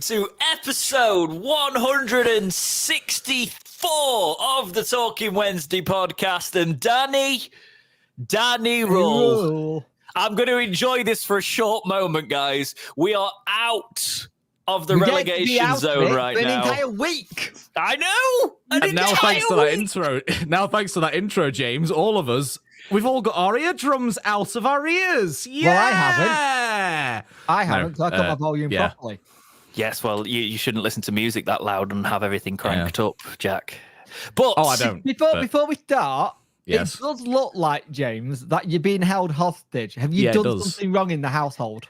to episode 164 of the Talking Wednesday podcast. And Danny Roll. I'm going to enjoy this for a short moment, guys. We are out of the relegation zone right now. An entire week. I know. And now, thanks to that intro, James, all of us, we've all got our eardrums out of our ears. Yeah. Well, I haven't. I got my volume properly. Yes, well, you shouldn't listen to music that loud and have everything cranked up, Jack. But I don't. Before we start, yes. It does look like, James, that you're being held hostage. Have you done something wrong in the household?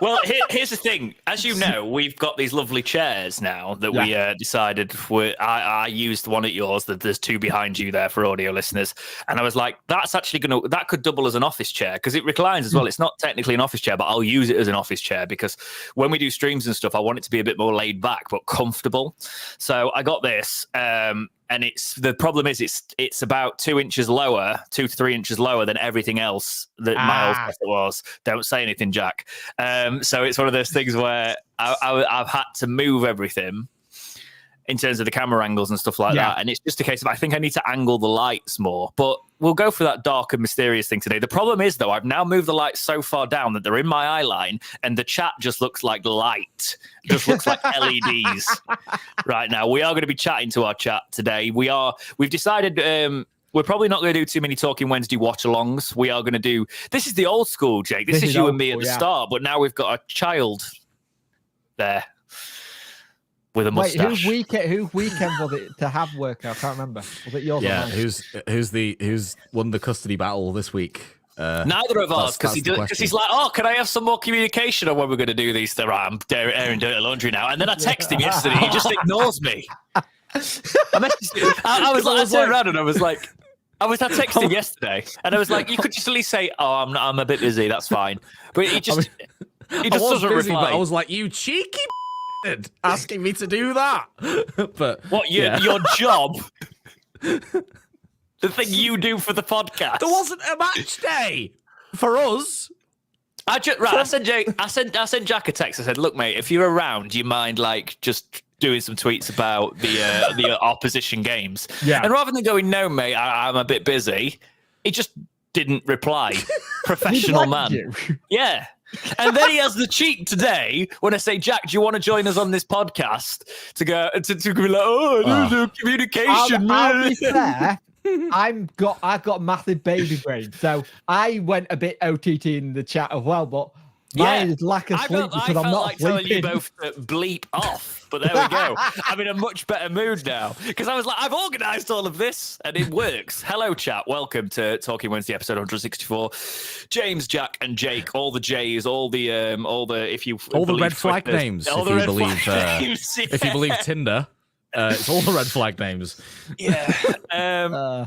Well, here's the thing. As you know, we've got these lovely chairs now that we decided I used one at yours. There's two behind you there for audio listeners. And I was like, that's actually that could double as an office chair because it reclines as well. It's not technically an office chair, but I'll use it as an office chair because when we do streams and stuff, I want it to be a bit more laid back, but comfortable. So I got this. And the problem is it's about 2 inches lower, 2 to 3 inches lower than everything else that my old set was. Don't say anything, Jack. So it's one of those things where I've had to move everything in terms of the camera angles and stuff like that. And it's just a case of I think I need to angle the lights more. But we'll go for that dark and mysterious thing today. The problem is, though, I've now moved the lights so far down that they're in my eye line and the chat just looks like light. Just looks like LEDs right now. We are going to be chatting to our chat today. We've decided we're probably not going to do too many Talking Wednesday watch-alongs. We are going to do... This is the old school, Jake. This is you and me at the start, but now we've got a child there. With a mustache. Whose weekend was it to have work? I can't remember. Was it yours? Yeah, who's won the custody battle this week? Neither of us, because he's like, oh, can I have some more communication on when we're going to do these? I'm airing dirty laundry now, and then I texted him yesterday. He just ignores me. I turned around and I texted him yesterday, and I was like, you could just at least say, oh, I'm a bit busy. That's fine. But he just doesn't reply. But I was like, you cheeky. Asking me to do that, but what your job, the thing you do for the podcast. There wasn't a match day for us. I sent Jack a text. I said, "Look, mate, if you're around, do you mind like just doing some tweets about the opposition games?" Yeah. And rather than going, "No, mate, I'm a bit busy," he just didn't reply. Professional man. Yeah. And then he has the cheek today when I say, Jack, do you want to join us on this podcast? To go to be like, oh, there's no communication. I'll be fair. I've got massive baby brain, so I went a bit OTT in the chat as well, but mine is lack of sleep because I'm not sleeping. Telling you both to bleep off, but there we go. I'm in a much better mood now because I was like, I've organised all of this and it works. Hello, chat. Welcome to Talking Wednesday, episode 164. James, Jack, and Jake. All the J's, all the red flag names. If you believe Tinder, it's all the red flag names. Yeah.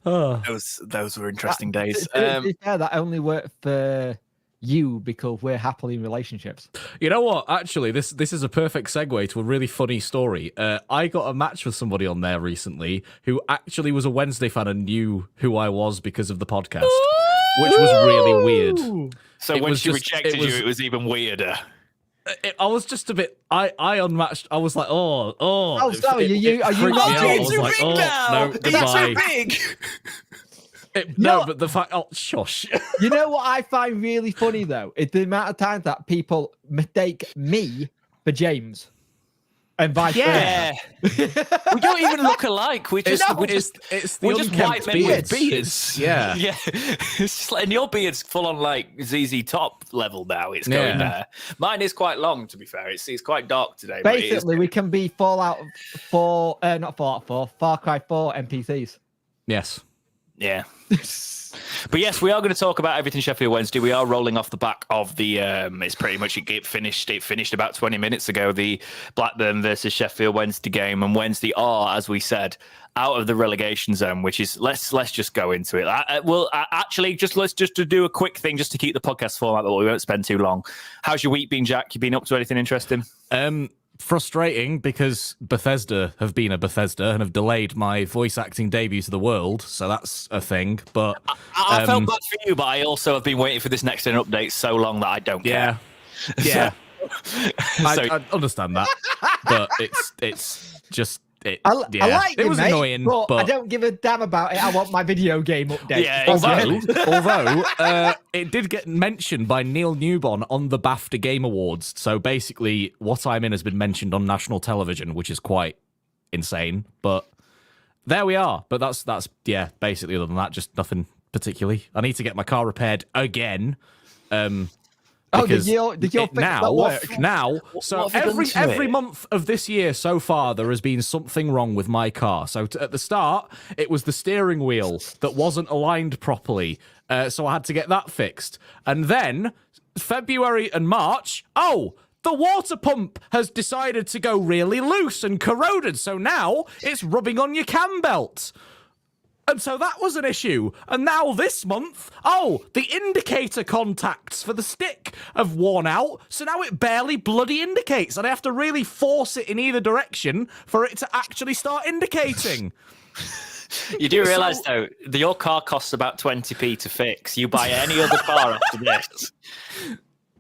Those were interesting days. That only worked for you because we're happily in relationships. You know what? Actually, this is a perfect segue to a really funny story. I got a match with somebody on there recently who actually was a Wednesday fan and knew who I was because of the podcast, which was really weird. So when she rejected you, it was even weirder. I was just a bit. I unmatched. I was like, oh. Sorry, are you not being too big now? No, goodbye. You're too big. But the fact, shush. You know what I find really funny though is the amount of times that people mistake me for James, and vice versa. We don't even look alike. We're just white men with beards. Yeah. It's just like, and your beard's full on like ZZ Top level now. It's going there. Mine is quite long, to be fair. It's quite dark today. Basically, we can be Far Cry 4 NPCs. Yes. Yeah. But yes, we are going to talk about everything Sheffield Wednesday. We are rolling off the back of the it's pretty much it finished about 20 minutes ago, the Blackburn versus Sheffield Wednesday game, and Wednesday are, as we said, out of the relegation zone, which is let's just go into it. Let's just do a quick thing just to keep the podcast format, but we won't spend too long. How's your week been, Jack? You been up to anything interesting? Frustrating because Bethesda have been a Bethesda and have delayed my voice acting debut to the world, so that's a thing. But I felt bad for you, but I also have been waiting for this next gen update so long that I don't care. Yeah. So, I understand that, but it's just I yeah. like it you, was mate, annoying, but I don't give a damn about it. I want my video game update. Yeah, although it did get mentioned by Neil Newbon on the BAFTA Game Awards. So basically, what I'm in has been mentioned on national television, which is quite insane. But there we are. But that's yeah. Basically, other than that, just nothing particularly. I need to get my car repaired again. Did your fix not work? Now, so every month of this year so far, there has been something wrong with my car. So at the start, it was the steering wheel that wasn't aligned properly. So I had to get that fixed. And then February and March, the water pump has decided to go really loose and corroded. So now it's rubbing on your cam belt. And so that was an issue. And now this month, the indicator contacts for the stick have worn out. So now it barely bloody indicates. And I have to really force it in either direction for it to actually start indicating. You do realise, though, that your car costs about 20p to fix. You buy any other car after this,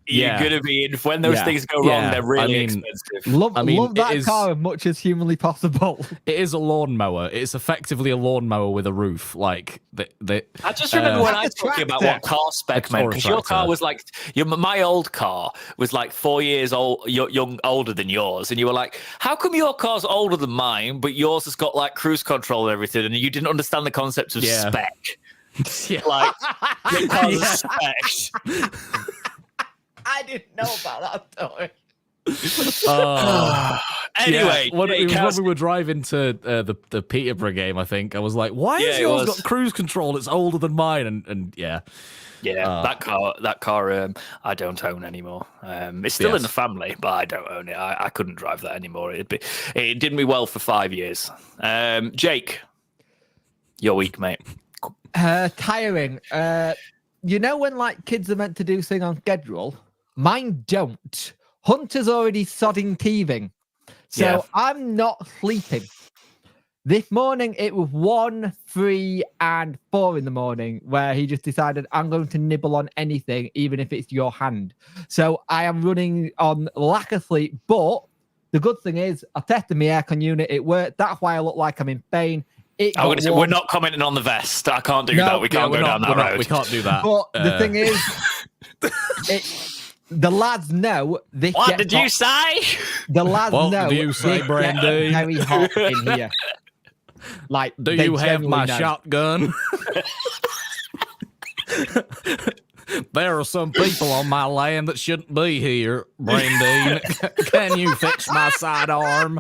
you're going to be in. When those things go wrong, they're really expensive. Love that car as much as humanly possible. It is a lawnmower. It's effectively a lawnmower with a roof. Like I just remember when I was talking about what car spec meant, because your car was like my old car was like 4 years old, older than yours, and you were like, "How come your car's older than mine, but yours has got like cruise control and everything?" And you didn't understand the concept of spec. Like your car's spec. I didn't know about that story. Anyway, when we were driving to the Peterborough game, I think I was like, "Why has yours got cruise control? It's older than mine." And that car, I don't own anymore. It's still in the family, but I don't own it. I couldn't drive that anymore. It did me well for 5 years. Jake, your week, mate. Tiring. You know when like kids are meant to do things on schedule? Mine don't. Hunter's already sodding teething. So I'm not sleeping. This morning it was 1, 3, and 4 in the morning where he just decided I'm going to nibble on anything, even if it's your hand. So I am running on lack of sleep. But the good thing is I tested my aircon unit. It worked. That's why I look like I'm in pain. I'm going to say we're not commenting on the vest. I can't do that. We can't go down that road. We can't do that. But the thing is, the lads know this. What did you say? The lads know. What do you say, Brandy? Very hot in here. Like, do you have my shotgun? There are some people on my land that shouldn't be here, Brandy. Can you fix my sidearm?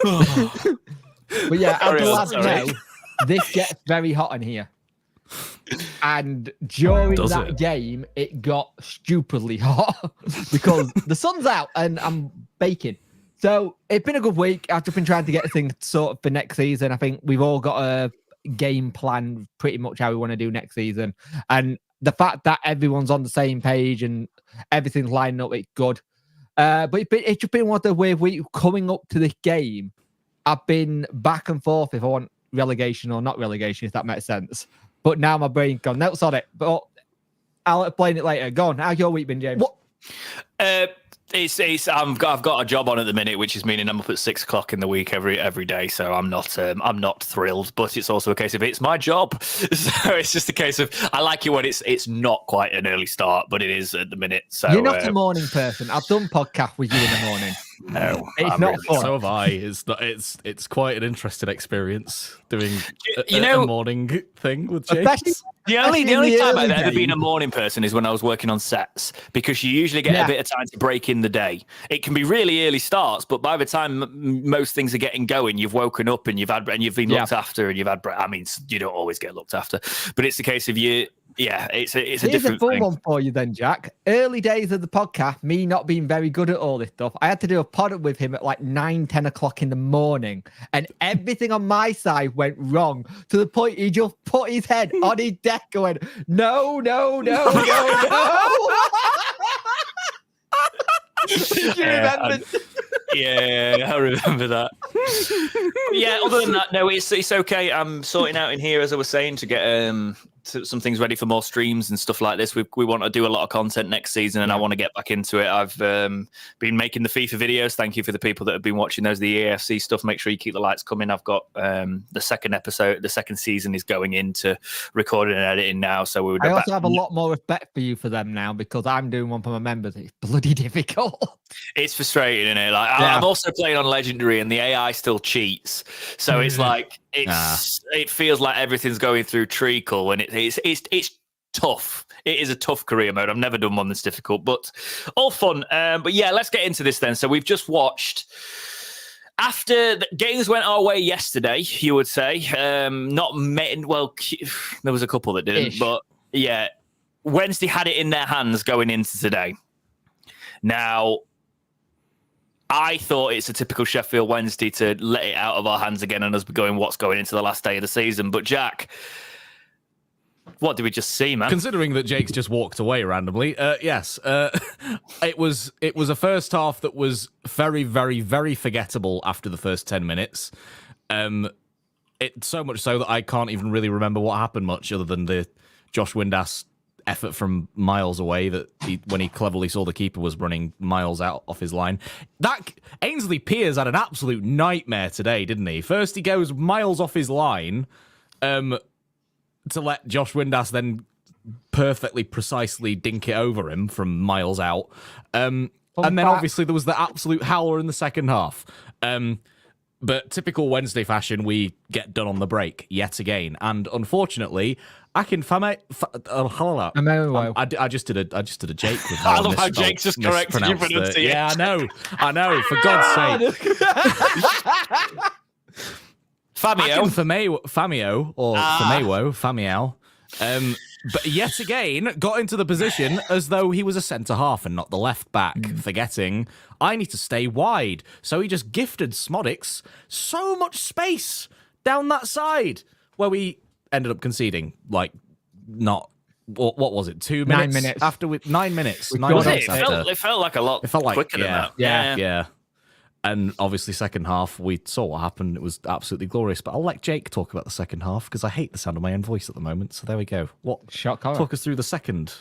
But yeah, as the lads know, this gets very hot in here. And during that game, it got stupidly hot because the sun's out and I'm baking. So it's been a good week. I've just been trying to get things sorted for next season. I think we've all got a game plan pretty much how we want to do next season. And the fact that everyone's on the same page and everything's lining up, it's good. But it's just been one of the weird weeks coming up to this game. I've been back and forth if I want relegation or not relegation, if that makes sense. But now my brain's gone, no, it's on it. But I'll explain it later. Go on. How's your week been, James? What? I've got a job on at the minute, which is meaning I'm up at 6 o'clock in the week every day. So I'm not thrilled, but it's also a case of it's my job. So it's just a case of I like it when it's not quite an early start, but it is at the minute. So you're not a morning person. I've done podcasts with you in the morning. No, it's not fun. So have I. It's quite an interesting experience doing a morning thing with James. The only time I've ever been a morning person is when I was working on sets, because you usually get a bit of time to break in the day. It can be really early starts, but by the time most things are getting going, you've woken up and you've been looked after and you've had. I mean, you don't always get looked after, but it's the case of you. Yeah, it's a different fun thing. one for you then, Jack. Early days of the podcast, me not being very good at all this stuff, I had to do a pod with him at like 9, 10 o'clock in the morning, and everything on my side went wrong to the point he just put his head on his desk and went, no. Do you remember? Yeah, I remember that. Yeah, other than that, no, it's okay. I'm sorting out in here, as I was saying, to get some things ready for more streams and stuff like this. We want to do a lot of content next season, and I want to get back into it. I've been making the FIFA videos. Thank you for the people that have been watching those, the AFC stuff. Make sure you keep the lights coming. I've got the second season is going into recording and editing now. So I also have a lot more respect for you for them now, because I'm doing one for my members. It's bloody difficult. It's frustrating, isn't it? Like I'm also playing on Legendary, and the AI still cheats. So it's like it feels like everything's going through treacle, and it's tough. It is a tough career mode. I've never done one that's difficult, but all fun. But yeah, let's get into this then. So we've just watched. After the games went our way yesterday, you would say. Well, there was a couple that didn't, but yeah, Wednesday had it in their hands going into today. Now, I thought it's a typical Sheffield Wednesday to let it out of our hands again and us going what's going into the last day of the season. But Jack, what did we just see, man? Considering that Jake's just walked away randomly, yes. It was a first half that was very, very, very forgettable after the first 10 minutes. It so much so that I can't even really remember what happened much other than the Josh Windass effort from miles away that when he cleverly saw the keeper was running miles out off his line. That Ainsley Piers had an absolute nightmare today, didn't he? First he goes miles off his line to let Josh Windass then perfectly precisely dink it over him from miles out. And then obviously there was the absolute howler in the second half. But typical Wednesday fashion, we get done on the break yet again. And unfortunately, I just did a Jake with I love how Jake just corrected your pronunciation. Yeah, I know, for God's sake. Famiao. But yet again, got into the position as though he was a centre-half and not the left-back, forgetting, I need to stay wide. So he just gifted Smodix so much space down that side, where we ended up conceding, like, not... What was it? 2 minutes? 9 minutes. After 9 minutes. It felt like a lot quicker than that. Yeah. And obviously, second half, we saw what happened. It was absolutely glorious. But I'll let Jake talk about the second half, because I hate the sound of my own voice at the moment. So there we go. Talk us through the second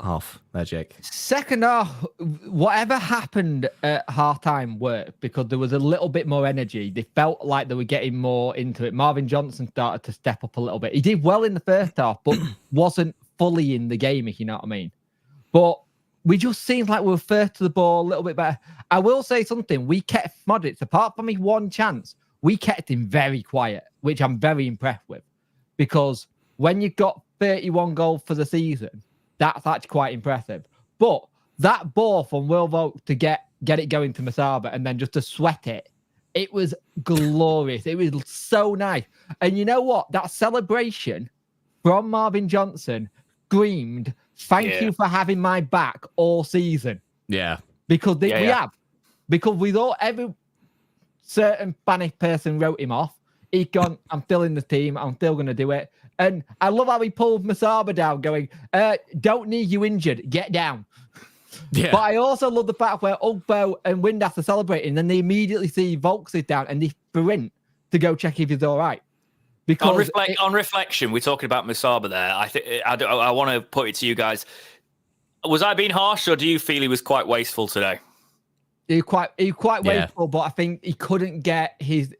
half there, Jake. Second half, whatever happened at half-time worked, because there was a little bit more energy. They felt like they were getting more into it. Marvin Johnson started to step up a little bit. He did well in the first half, but wasn't fully in the game, if you know what I mean. But we just seemed like we were first to the ball a little bit better. I will say something. We kept Modric, apart from his one chance, we kept him very quiet, which I'm very impressed with. Because when you've got 31 goals for the season, that's actually quite impressive. But that ball from Will Vogt to get it going to Masaba and then just to sweat it, it was glorious. It was so nice. And you know what? That celebration from Marvin Johnson screamed, thank you for having my back all season. Yeah. Because we have. Because we thought every certain Spanish person wrote him off. He'd gone, I'm still in the team. I'm still going to do it. And I love how he pulled Masaba down going, don't need you injured. Get down. Yeah. But I also love the fact where Ugbo and Windass are celebrating, and then they immediately see Volks is down and they sprint to go check if he's all right. Because on reflection, we're talking about Masaba there. I think I want to put it to you guys. Was I being harsh, or do you feel he was quite wasteful today? He was quite wasteful, but I think he couldn't get his...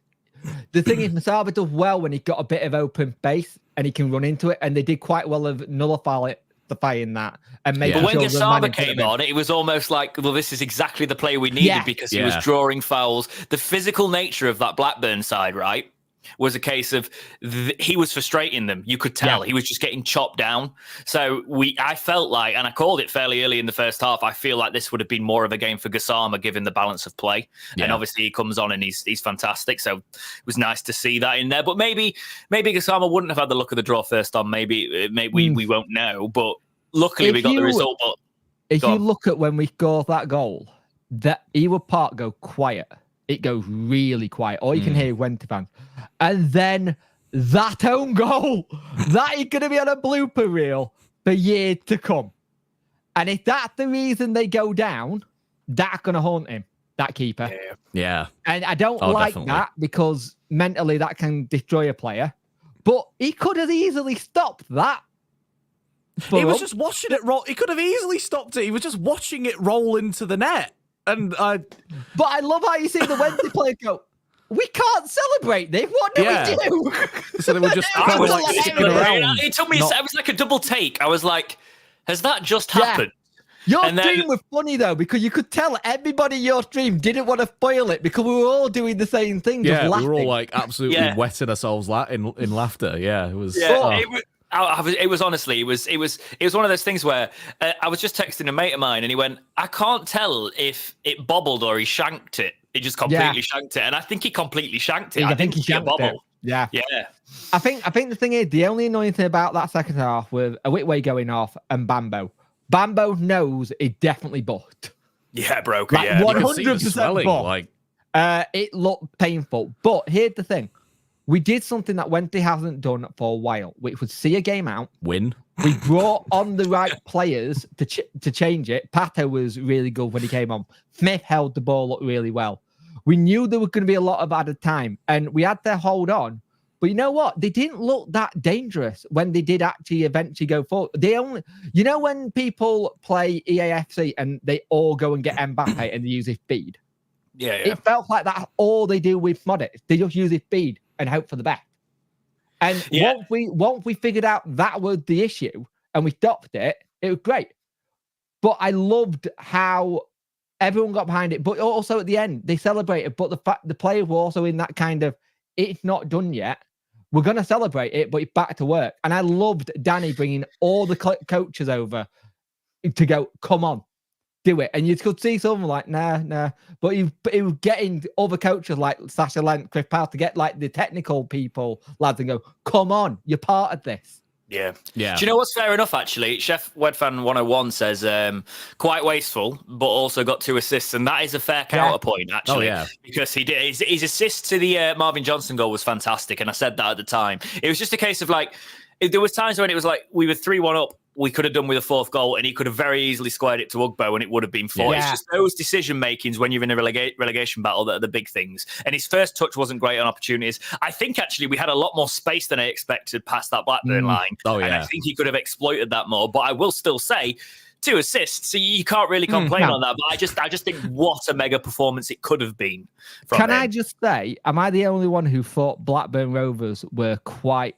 The thing is, Masaba does well when he got a bit of open space and he can run into it, and they did quite well of nullifying that. And But when Gasaba came on, it was almost like, well, this is exactly the play we needed because he was drawing fouls. The physical nature of that Blackburn side, right, was a case of he was frustrating them. You could tell he was just getting chopped down. So I felt like, and I called it fairly early in the first half, I feel like this would have been more of a game for Gassama given the balance of play. And obviously he comes on and he's fantastic. So it was nice to see that in there. But maybe Gassama wouldn't have had the look of the draw first on. Maybe we won't know. But luckily we got the result. But if you look at when we scored that goal, that Ewood Park go quiet. It goes really quiet. All you can hear is Wente fans. And then that own goal, that is going to be on a blooper reel for years to come. And if that's the reason they go down, that's going to haunt him, that keeper. Yeah. And I don't like that because mentally that can destroy a player. But he could have easily stopped that. For He was us. just watching it roll. He could have easily stopped it. He was just watching it roll into the net. And But I love how you see the Wednesday players go, we can't celebrate this. What do we do? So they were just kind of like sticking around. It took me. It was like a double take. I was like, "Has that just happened?" Your And then- stream was funny though, because you could tell everybody in your stream didn't want to spoil it because we were all doing the same thing. Just Yeah, laughing. we were all like absolutely wetting ourselves in laughter. Yeah, it was. Yeah, it was honestly, it was one of those things where I was just texting a mate of mine, and he went, "I can't tell if it bobbled or he shanked it. He just completely shanked it," and I think he completely shanked it. I think he shanked it. Yeah, yeah. I think the thing is, the only annoying thing about that second half with a Whitway going off and Bambo. Bambo knows it definitely bucked. Yeah, broke. Like, yeah, 100% bucked. Like, it looked painful. But here's the thing: we did something that Wednesday hasn't done for a while, which was see a game out, win. We brought on the right players to change it. Pato was really good when he came on. Smith held the ball up really well. We knew there was going to be a lot of added time, and we had to hold on. But you know what? They didn't look that dangerous when they did actually eventually go forward. They only, you know, when people play EAFC and they all go and get Mbappe and they use his speed. Yeah. It felt like that's all they do with Modric. They just use his speed and hope for the best. And once we figured out that was the issue and we stopped it, it was great. But I loved how everyone got behind it. But also at the end, they celebrated. But the fact the players were also in that kind of, it's not done yet. We're going to celebrate it, but it's back to work. And I loved Danny bringing all the coaches over to go, come on, do it. And you could see someone like, nah. But he was getting other coaches like Sasha Lent, Chris Powell to get like the technical people, lads, and go, come on, you're part of this. Yeah. Do you know what's fair enough, actually? Chef Wedfan 101 says, quite wasteful, but also got 2 assists. And that is a fair counterpoint, actually. Oh, yeah. Because he did his assist to the Marvin Johnson goal was fantastic. And I said that at the time. It was just a case of like, there was times when it was like we were 3-1 up. We could have done with a 4th goal, and he could have very easily squared it to Ugbo, and it would have been 4. Yeah. It's just those decision makings when you're in a relegation battle that are the big things. And his first touch wasn't great on opportunities. I think actually we had a lot more space than I expected past that Blackburn line. Oh yeah, and I think he could have exploited that more. But I will still say, 2 assists, so you can't really complain on that. But I just think what a mega performance it could have been. Can I just say, am I the only one who thought Blackburn Rovers were quite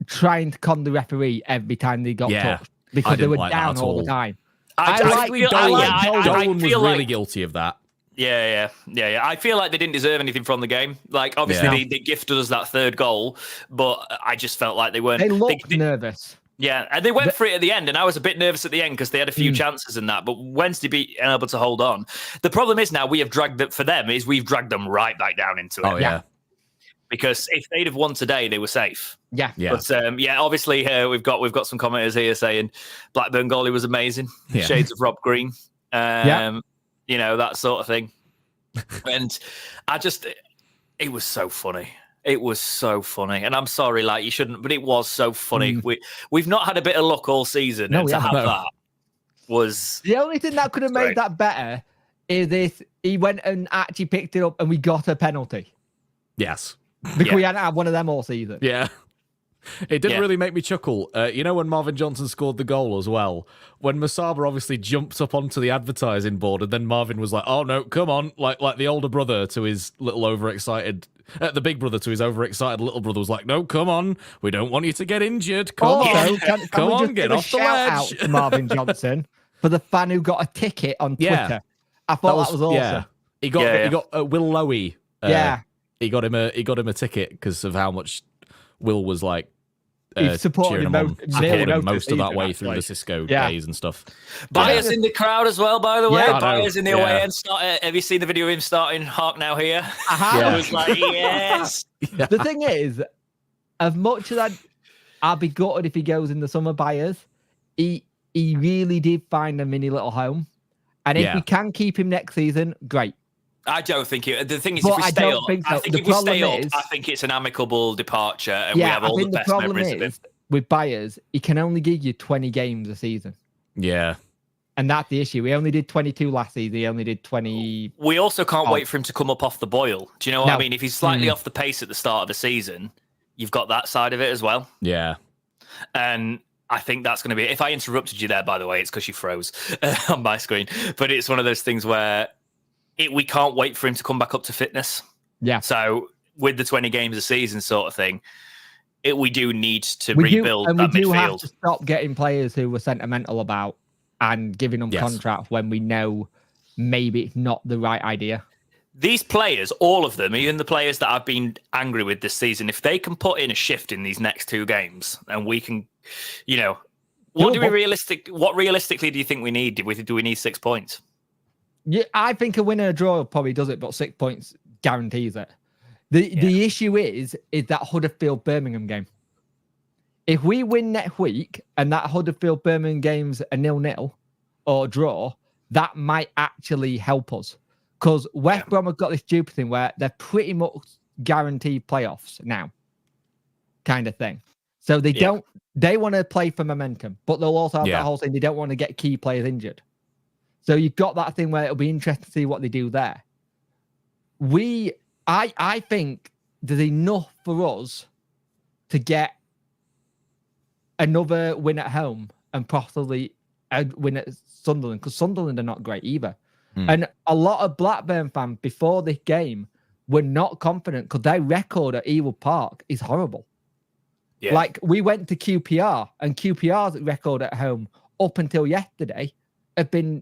trying to con the referee every time they got touched? Because they were like down all the time. Dolan was really guilty of that. Yeah. I feel like they didn't deserve anything from the game. Like, obviously, they gifted us that 3rd goal, but I just felt like they weren't. They looked nervous. Yeah, and they went for it at the end, and I was a bit nervous at the end because they had a few chances in that. But Wednesday being able to hold on. The problem is now we've dragged them right back down into it. Oh yeah. Because if they'd have won today, they were safe. Yeah. But obviously we've got some commenters here saying Blackburn goalie was amazing. Yeah. Shades of Rob Green. You know, that sort of thing. And it was so funny. It was so funny. And I'm sorry, like, you shouldn't, but it was so funny. We've not had a bit of luck all season. And to have that was... The only thing that could have made that better is if he went and actually picked it up and we got a penalty. Yes. Because we hadn't had one of them all season. Yeah. It didn't really make me chuckle. You know when Marvin Johnson scored the goal as well? When Masaba obviously jumped up onto the advertising board and then Marvin was like, oh no, come on. Like the older brother to his little overexcited... the big brother to his overexcited little brother was like, no, come on. We don't want you to get injured. Come on. Come on, get off the ledge. Out to Marvin Johnson for the fan who got a ticket on Twitter. I thought that was awesome. Yeah. He got Will Lowy. He got him a ticket because of how much Will was like supported him most of that way through the Cisco days and stuff. Byers in the crowd as well, by the way. Byers in the away end. Have you seen the video of him starting Hark Now Here? I was like, yes. The thing is, as much as I'd be gutted if he goes in the summer, Byers, he really did find a mini little home. And if we can keep him next season, great. I don't think it. The thing is, if we stay up, I think if we stay up, I think it's an amicable departure, and we have all the best memories of it. With Byers, he can only give you 20 games a season. Yeah, and that's the issue. He only did 22 last season. He only did 20. We also can't wait for him to come up off the boil. Do you know what I mean? If he's slightly off the pace at the start of the season, you've got that side of it as well. Yeah, and I think that's going to be. If I interrupted you there, by the way, it's because you froze on my screen. But it's one of those things where we can't wait for him to come back up to fitness. Yeah. So with the 20 games a season sort of thing, we do need to rebuild that midfield. We do have to stop getting players who we're sentimental about and giving them contracts when we know maybe it's not the right idea. These players, all of them, even the players that I've been angry with this season, if they can put in a shift in these next 2 games, and we can, what realistically do you think we need? Do we need 6 points? Yeah, I think a win and a draw probably does it, but 6 points guarantees it. The issue is that Huddersfield Birmingham game. If we win next week and that Huddersfield Birmingham game's a 0-0 or draw, that might actually help us. Because West Brom have got this stupid thing where they're pretty much guaranteed playoffs now, kind of thing. So they want to play for momentum, but they'll also have that whole thing. They don't want to get key players injured. So you've got that thing where it'll be interesting to see what they do there. I think there's enough for us to get another win at home and possibly a win at Sunderland, because Sunderland are not great either. And a lot of Blackburn fans before this game were not confident because their record at Ewood Park is horrible. Yeah. Like, we went to QPR, and QPR's record at home up until yesterday have been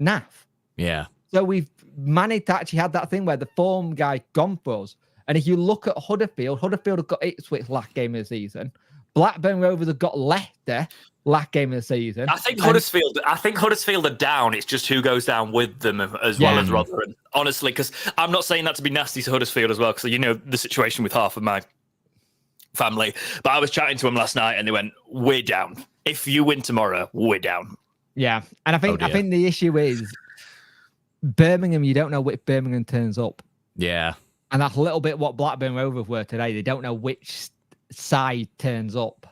naff. Yeah. So we've managed to actually have that thing where the form guy gone for us. And if you look at Huddersfield have got Ipswich last game of the season. Blackburn Rovers have got Leicester last game of the season. I think Huddersfield are down. It's just who goes down with them as well as Rotherham. Honestly, because I'm not saying that to be nasty to Huddersfield as well, because the situation with half of my family. But I was chatting to them last night, and they went, "We're down. If you win tomorrow, we're down." Yeah, and I think the issue is Birmingham. You don't know which Birmingham turns up. Yeah, and that's a little bit what Blackburn Rovers were today. They don't know which side turns up.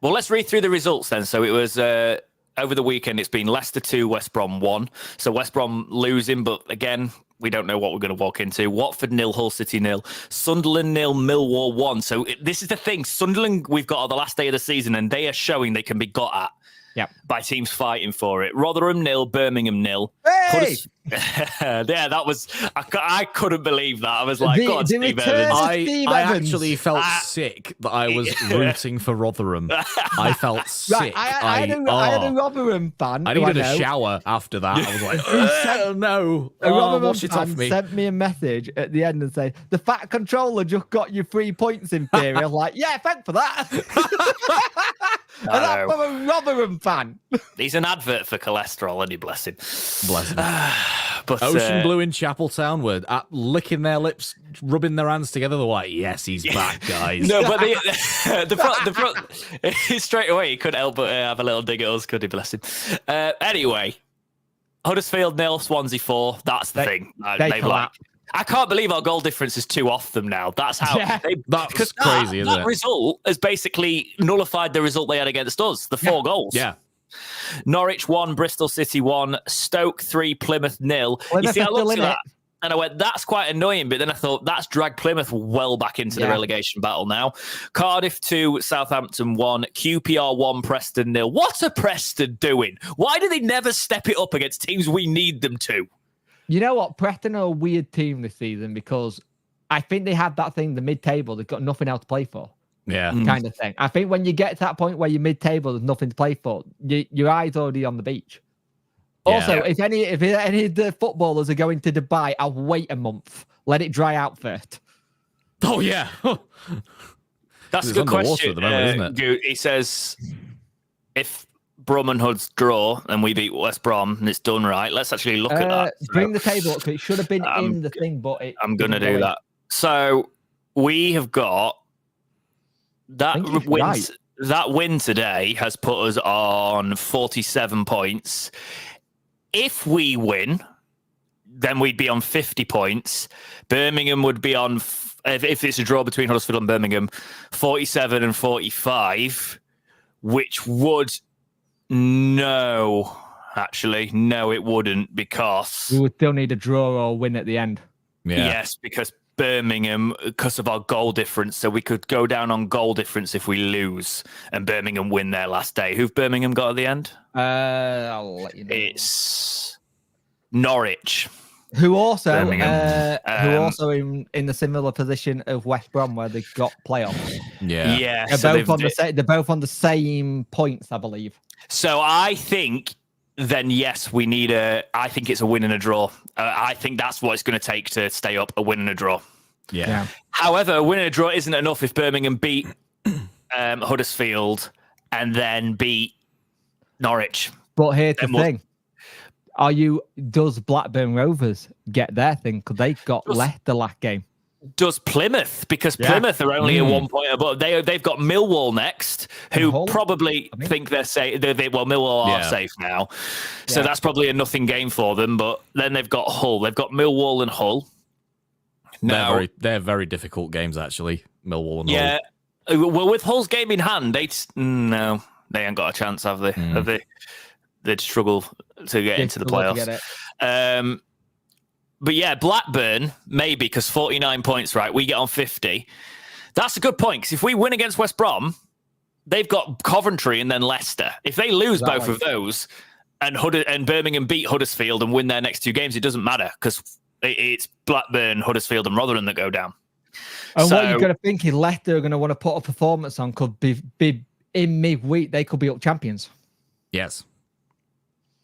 Well, let's read through the results then. So it was over the weekend. It's been Leicester 2, West Brom 1. So West Brom losing, but again, we don't know what we're going to walk into. Watford 0, Hull City 0, Sunderland 0, Millwall 1. So this is the thing. Sunderland, we've got on the last day of the season, and they are showing they can be got at. Yep. By teams fighting for it. Rotherham 0, Birmingham 0. Hey! Yeah, that was. I couldn't believe that. I was like, God, Steve Evans. I actually felt sick that I was rooting for Rotherham. I felt sick. Right, I had a Rotherham fan. I needed a shower after that. I was like, no. A Rotherham wash it off fan me. sent me a message at the end and said, "The fat controller just got you 3 points in theory." I was like, yeah, thanks for that. And that's from a Rotherham fan. He's an advert for cholesterol, and he bless him. Bless him. But Ocean Blue in Chapeltown were licking their lips, rubbing their hands together. They're like, yes, he's back, guys. No, but the front straight away, he couldn't help but have a little dig at us, could he? Bless him. Anyway, Huddersfield 0, Swansea 4. That's the thing. I can't believe our goal difference is 2 off them now. That's how. That's crazy, isn't it? That result has basically nullified the result they had against us, the 4 goals. Yeah. Norwich 1, Bristol City 1, Stoke 3, Plymouth 0. You see, I looked at that and I went, that's quite annoying. But then I thought, that's dragged Plymouth well back into the relegation battle now. Cardiff 2, Southampton 1, QPR 1, Preston 0. What are Preston doing? Why do they never step it up against teams we need them to? You know what? Preston are a weird team this season because I think they have that thing, the mid-table. They've got nothing else to play for. Yeah. Kind of thing. I think when you get to that point where you're mid-table, there's nothing to play for. Your eye's already on the beach. Yeah. Also, if any of the footballers are going to Dubai, I'll wait a month. Let it dry out first. Oh, yeah. That's a good question. At the moment, isn't it? He says, if Brum and Hoods draw and we beat West Brom and it's done right, let's actually look at that. Bring the table up, because it should have been in the thing, but I'm going to do that. So we have got that win. Right. That win today has put us on 47 points. If we win, then we'd be on 50 points. Birmingham would be on, if it's a draw between Huddersfield and Birmingham, 47 and 45, which would... No, it wouldn't, because... We would still need a draw or win at the end. Yeah. Yes, because Birmingham because of our goal difference. So we could go down on goal difference if we lose and Birmingham win their last day. Who've Birmingham got at the end? I'll let you know. It's Norwich. Who also in the similar position of West Brom where they got playoffs. Yeah. They're both on the same points, I believe. So I think then yes, we need I think it's a win and a draw. I think that's what it's going to take to stay up, a win and a draw. Yeah. However, a win and a draw isn't enough if Birmingham beat Huddersfield and then beat Norwich. But here's the thing. Does Blackburn Rovers get their thing? Because they got left the last game. Does Plymouth? Because Plymouth are only a 1 point above. They've got Millwall next, who probably think they're safe. Millwall are safe now, so that's probably a nothing game for them. But then they've got Hull. They've got Millwall and Hull. Now, they're very difficult games, actually. Millwall and Hull. Well, with Hull's game in hand, they ain't got a chance, have they? Have they? They'd struggle to get into the playoffs. But yeah, Blackburn, maybe, because 49 points, right? We get on 50. That's a good point, because if we win against West Brom, they've got Coventry and then Leicester. If they lose both of those and Birmingham beat Huddersfield and win their next 2 games, it doesn't matter, because it's Blackburn, Huddersfield and Rotherham that go down. And what you've got to think is Leicester are going to want to put a performance on, could be in midweek, they could be up champions. Yes.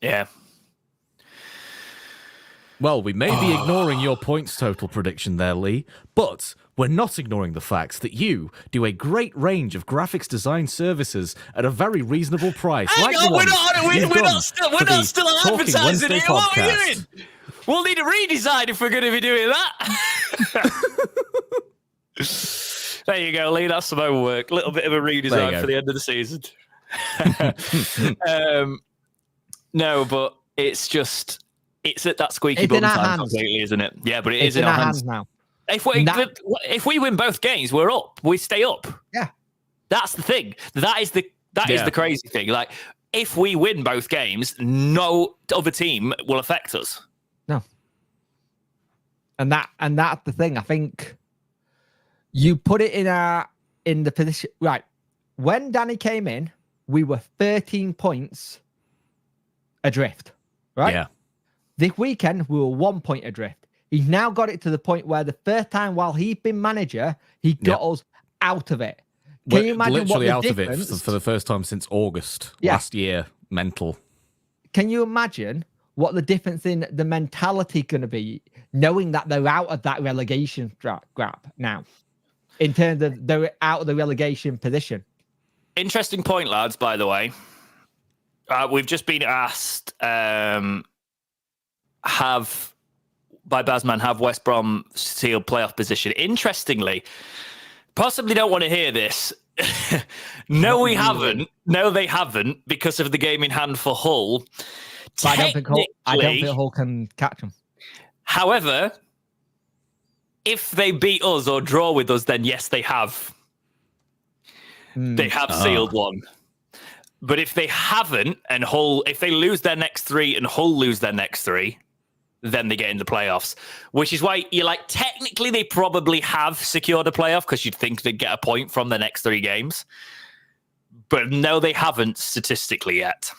Yeah. Well, we may be ignoring your points total prediction there, Lee, but we're not ignoring the fact that you do a great range of graphics design services at a very reasonable price. Hang on, we're not still advertising it. What are we doing? We'll need a redesign if we're going to be doing that. There you go, Lee. That's some homework. A little bit of a redesign for the end of the season. No, but it's at that squeaky bum time completely, isn't it? Yeah, but it's in our hands now. If we win both games, we're up. We stay up. Yeah, that's the thing. That is the crazy thing. Like, if we win both games, no other team will affect us. No, and that's the thing. I think you put it in the position right when Danny came in. We were 13 points adrift, right? Yeah. This weekend, we were 1 point adrift. He's now got it to the point where the first time while he's been manager, he got us out of it. Can you imagine literally what the out difference? of it for the first time since August last year? Mental. Can you imagine what the difference in the mentality going to be, knowing that they're out of that relegation grab now, in terms of they're out of the relegation position? Interesting point, lads, by the way. We've just been asked, have West Brom sealed playoff position? Interestingly, possibly don't want to hear this. No, we haven't. No, they haven't, because of the game in hand for Hull. I don't think Hull can catch them. However, if they beat us or draw with us, then yes, they have. They have sealed one. But if they haven't, and Hull, if they lose their next 3 and Hull lose their next 3, then they get into playoffs. Which is why you're like, technically they probably have secured a playoff, because you'd think they'd get a point from the next 3 games. But no, they haven't statistically yet.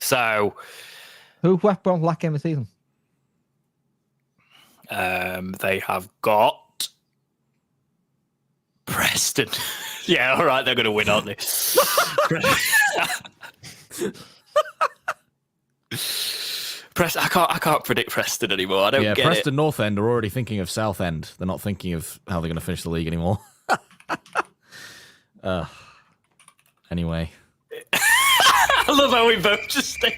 So, who's West Brom's last game of the season? They have got Preston. Yeah, all right, they're going to win, aren't they? I can't predict Preston anymore. I don't get Preston it. North End are already thinking of South End. They're not thinking of how they're going to finish the league anymore. Anyway. I love how we both just stay.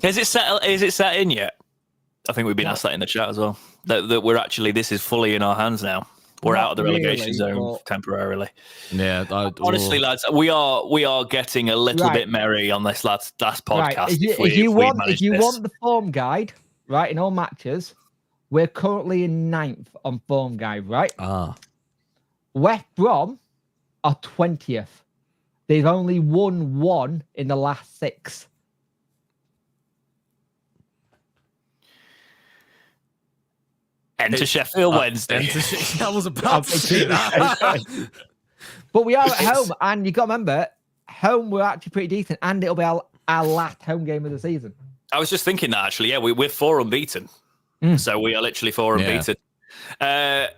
Is it set in yet? I think we've been asked that in the chat as well. That we're actually, this is fully in our hands now. We're out of the relegation zone temporarily. Yeah. Honestly, lads, we are getting a little bit merry on this last podcast. Right. If you want the form guide, right, in all matches, we're currently in 9th on form guide, right? West Brom are 20th. They've only won 1 in the last 6. Enter Sheffield Wednesday. I was about to say that. But we are at home, and you got to remember, home we're actually pretty decent, and it'll be our last home game of the season. I was just thinking that actually. Yeah, we're 4 unbeaten, so we are literally 4 unbeaten.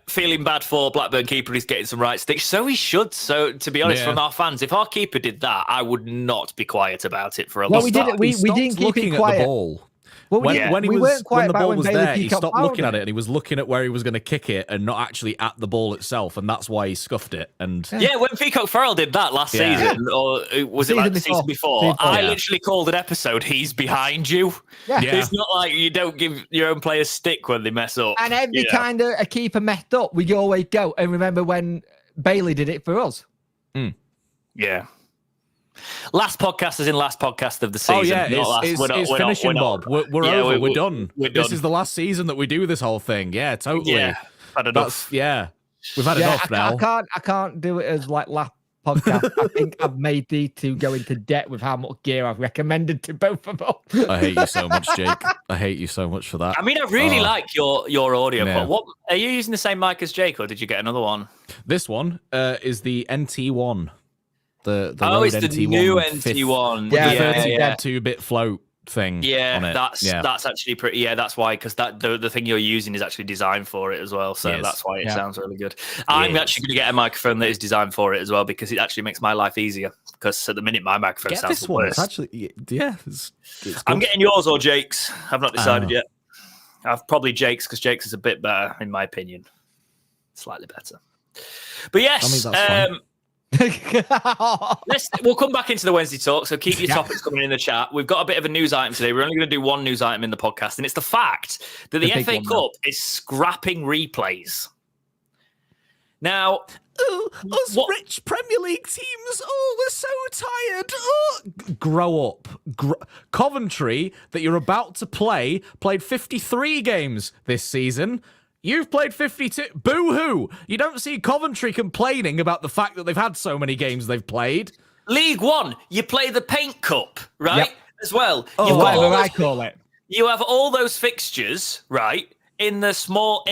Feeling bad for Blackburn keeper. He's getting some right sticks, so he should. So to be honest, from our fans, if our keeper did that, I would not be quiet about it for a long time. We didn't. We didn't keep looking it at quiet. the ball. Well, when the ball was there, he stopped looking at it and he was looking at where he was going to kick it and not actually at the ball itself, and that's why he scuffed it. And when Peacock Farrell did that last season, or was it like the season before? I literally called an episode, "He's behind you." Yeah. It's not like you don't give your own players stick when they mess up. And every kind of a keeper messed up, we always go and remember when Bailey did it for us. Yeah. Last podcast is in last podcast of the season. Oh yeah, it's finishing, Bob. We're over. We're done. This is the last season that we do this whole thing. Yeah, totally. Yeah, had enough. We've had enough now. I can't do it as like last podcast. I think I've made these two go into debt with how much gear I've recommended to both of them. I hate you so much, Jake. I hate you so much for that. I mean, I really like your audio. But what are you using the same mic as Jake, or did you get another one? This one is the NT1. The it's the new NT1. Yeah, 32-bit float thing. Yeah, on it. That's actually pretty. Yeah, that's why, because the thing you're using is actually designed for it as well. So that's why it sounds really good. I'm actually going to get a microphone that is designed for it as well, because it actually makes my life easier. Because at the minute my microphone sounds the worst. It's actually, it's I'm getting yours or Jake's. I've not decided yet. I've probably Jake's, because Jake's is a bit better in my opinion, slightly better. But yes. We'll come back into the Wednesday talk, so keep your topics coming in the chat. We've got a bit of a news item today. We're only going to do one news item in the podcast, and it's the fact that the FA Cup is scrapping replays. Now, us rich Premier League teams, we're so tired. Grow up. Coventry, that you're about to play, played 53 games this season. You've played 52. Boo-hoo. You don't see Coventry complaining about the fact that they've had so many games they've played. League One, you play the Paint Cup, right? Yep. As well. Whatever I call it. You have all those fixtures, right? In a small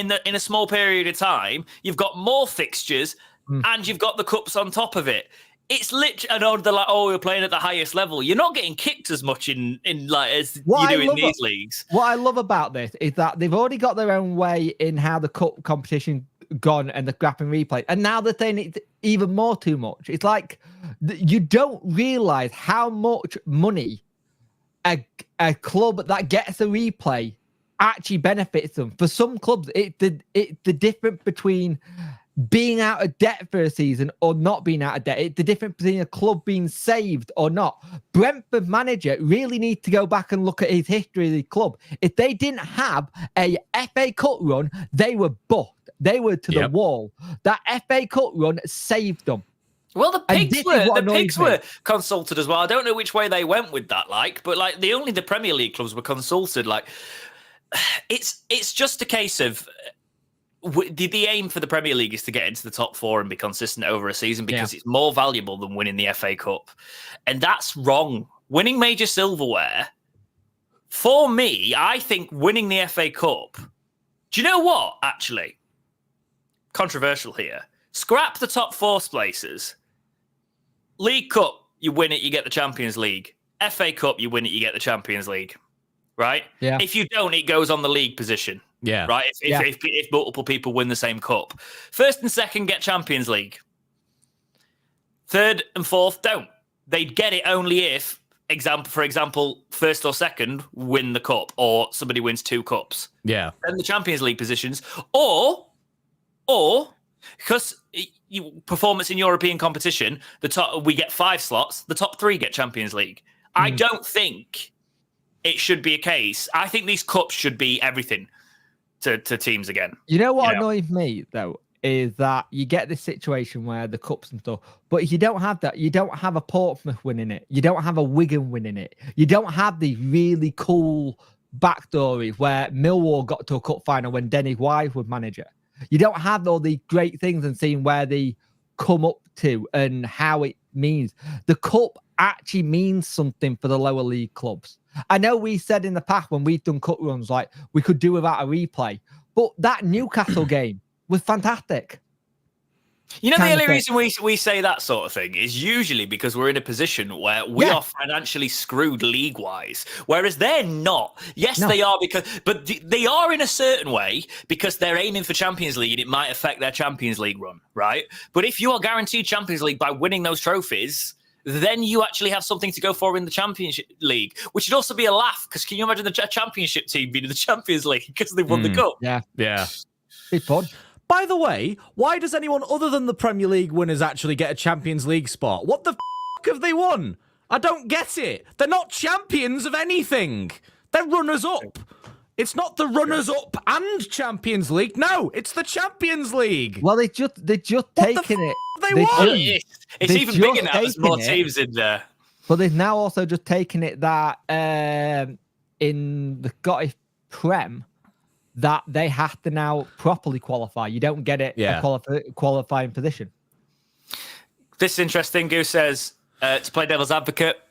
period of time. You've got more fixtures, and you've got the cups on top of it. It's literally, and they're like, we're playing at the highest level. You're not getting kicked as much in like as you do in these leagues. What I love about this is that they've already got their own way in how the cup competition gone and the grappling replay, and now they're saying it's even more too much. It's like you don't realize how much money a club that gets a replay actually benefits them. For some clubs, it's the difference between being out of debt for a season or not being out of debt. It's the difference between a club being saved or not. Brentford manager really needs to go back and look at his history of the club. If they didn't have a FA Cup run, they were buffed. They were to the wall. That FA Cup run saved them. Well, the pigs were consulted as well. I don't know which way they went with that, but the Premier League clubs were consulted. It's just a case of the aim for the Premier League is to get into the top 4 and be consistent over a season, because it's more valuable than winning the FA Cup. And that's wrong. Winning major silverware, for me, I think winning the FA Cup, do you know what, actually? Controversial here. Scrap the top 4 places. League Cup, you win it, you get the Champions League. FA Cup, you win it, you get the Champions League. Right? Yeah. If you don't, it goes on the league position. Yeah. Right? If multiple people win the same cup. First and second get Champions League. Third and fourth don't. They'd get it only if, for example, first or second win the cup, or somebody wins 2 cups. Yeah. Then the Champions League positions. Or because performance in European competition, we get 5 slots, the top 3 get Champions League. I don't think it should be a case. I think these cups should be everything to teams again. You know what annoys me, though, is that you get this situation where the cups and stuff, but if you don't have that, you don't have a Portsmouth winning it. You don't have a Wigan winning it. You don't have these really cool backstories where Millwall got to a cup final when Dennis Wise was manager. You don't have all these great things and seeing where they come up to and how it means. The cup actually means something for the lower league clubs. I know we said in the past when we've done cut runs, we could do without a replay, But that Newcastle game was fantastic. You know, the only reason we say that sort of thing is usually because we're in a position where we are financially screwed league-wise, whereas they're not. Yes, they are, but they are in a certain way because they're aiming for Champions League and it might affect their Champions League run, right? But if you are guaranteed Champions League by winning those trophies, then you actually have something to go for in the Championship League, which would also be a laugh because can you imagine the Championship team being in the Champions League because they won the cup? Yeah. It's fun. By the way, why does anyone other than the Premier League winners actually get a Champions League spot? What the f*** have they won? I don't get it. They're not champions of anything. They're runners-up. It's not the runners-up and Champions League. No, it's the Champions League. Well, they're just taking it. They won. It's even bigger now. There's more teams in there. But they've now also just taken it that in the Scottish Prem, that they have to now properly qualify. You don't get it a qualifying position. This is interesting. Goose says, to play devil's advocate,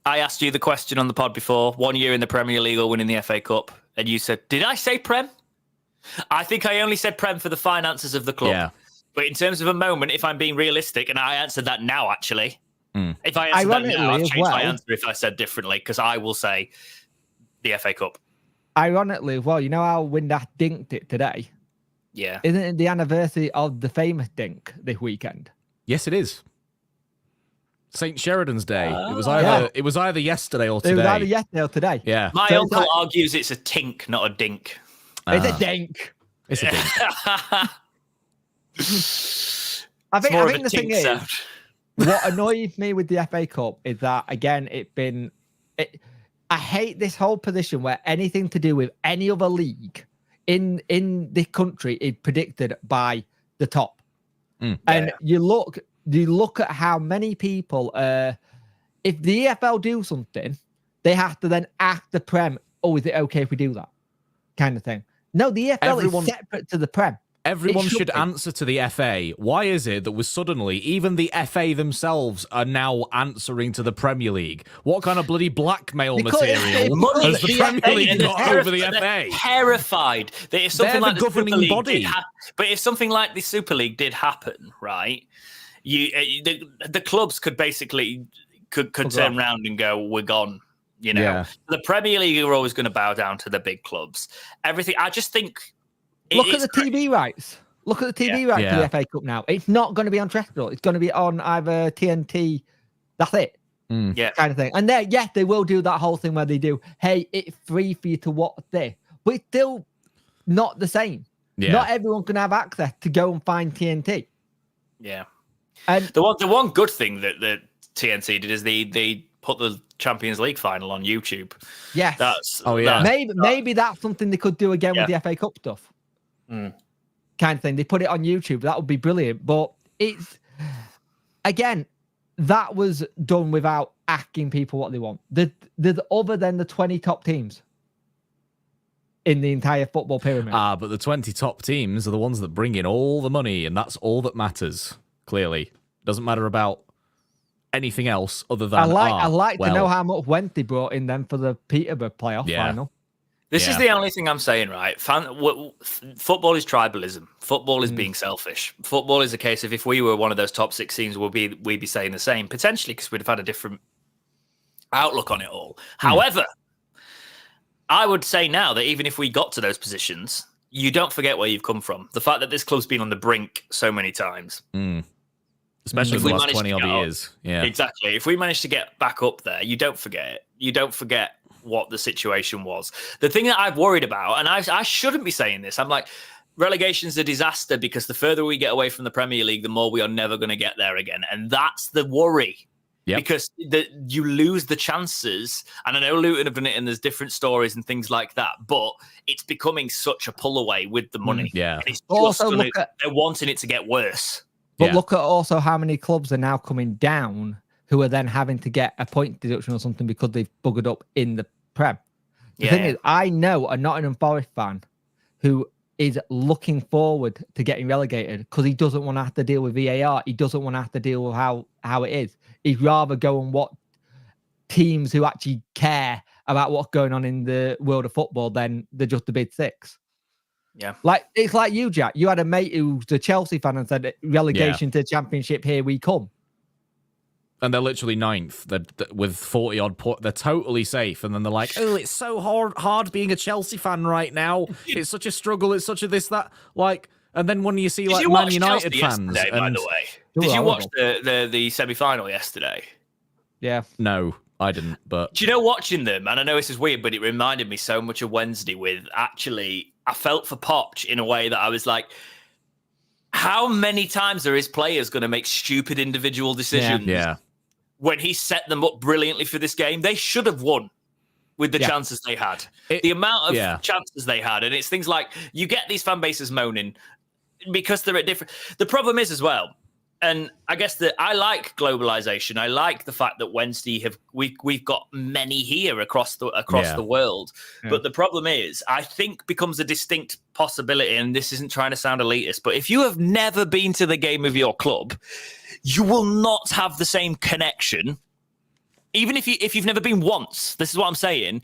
I asked you the question on the pod before, 1 year in the Premier League or winning the FA Cup, and you said, did I say Prem? I think I only said Prem for the finances of the club. Yeah. But in terms of a moment, if I'm being realistic, and I answered that now, actually, if I answered that now, I've changed my answer if I said differently, because I will say the FA Cup. Ironically, well, you know how Windass dinked it today? Yeah. Isn't it the anniversary of the famous dink this weekend? Yes, it is. St. Sheridan's Day. It was either yesterday or today. It was either yesterday or today. Yeah. My uncle argues it's a tink, not a dink. It's a dink. It's a dink. I think the thing is, what annoys me with the FA Cup is that, again, I hate this whole position where anything to do with any other league in the country is predicted by the top. And you look at how many people, if the EFL do something, they have to then ask the Prem, oh, is it okay if we do that? Kind of thing. No, the EFL is separate to the Prem. Everyone should answer to the FA. Why is it that suddenly even the FA themselves are now answering to the Premier League? What kind of bloody blackmail material has the Premier League got over the FA? Terrified that if something like the governing body, but if something like the Super League did happen, right? The clubs could basically could turn around and go, "We're gone." You know, the Premier League are always going to bow down to the big clubs. Everything. I just think. Look at the TV rights. Look at the TV rights to the FA Cup now. It's not going to be on Terrestrial. It's going to be on either TNT. That's it. Yeah. Kind of thing. And they will do that whole thing where they do, hey, it's free for you to watch this. But it's still not the same. Yeah. Not everyone can have access to go and find TNT. Yeah. And the one good thing that TNT did is they put the Champions League final on YouTube. Yes. Maybe that's something they could do again with the FA Cup stuff. Kind of thing. They put it on YouTube. That would be brilliant. But it's, again, that was done without asking people what they want. There's other than the 20 top teams in the entire football pyramid. But the 20 top teams are the ones that bring in all the money, and that's all that matters, clearly. Doesn't matter about anything else other than I like to know how much Wednesday brought in them for the Peterborough playoff final. This is the only thing I'm saying, right? Football is tribalism. Football is being selfish. Football is a case of if we were one of those top 6 teams, we'd be saying the same, potentially, because we'd have had a different outlook on it all. However, I would say now that even if we got to those positions, you don't forget where you've come from. The fact that this club's been on the brink so many times. Especially in the last 20 odd years. Yeah, exactly. If we manage to get back up there, you don't forget it. You don't forget what the situation was. The thing that I've worried about, and I shouldn't be saying this, I'm like, relegation's a disaster because the further we get away from the Premier League, the more we are never going to get there again. And that's the worry. Because you lose the chances. And I know Luton have done it and there's different stories and things like that, but it's becoming such a pull away with the money. And it's just they're wanting it to get worse. But look at also how many clubs are now coming down who are then having to get a point deduction or something because they've buggered up in the Prem. The thing is, I know a Nottingham Forest fan who is looking forward to getting relegated because he doesn't want to have to deal with VAR. He doesn't want to have to deal with how it is. He'd rather go and watch teams who actually care about what's going on in the world of football than just the big 6. Yeah. Like, it's like you, Jack. You had a mate who's a Chelsea fan and said, relegation to Championship, here we come. And they're literally 9th. They're with 40 odd points. They're totally safe. And then they're like, oh, it's so hard being a Chelsea fan right now. It's such a struggle. It's such a this, that. Like, and then when you see like Man United fans. By the way, did you watch the semi-final yesterday? Yeah. No, I didn't. But do you know, watching them, and I know this is weird, but it reminded me so much of Wednesday with actually, I felt for Poch in a way that I was like, how many times are his players going to make stupid individual decisions? Yeah. When he set them up brilliantly for this game, they should have won with the chances they had. The amount of chances they had. And it's things like, you get these fan bases moaning because they're at different... The problem is as well, and I guess that I like globalization. I like the fact that Wednesday we've got many here across the world. Yeah. But the problem is, I think becomes a distinct possibility, and this isn't trying to sound elitist, but if you have never been to the game of your club, you will not have the same connection. Even if you've never been once, this is what I'm saying.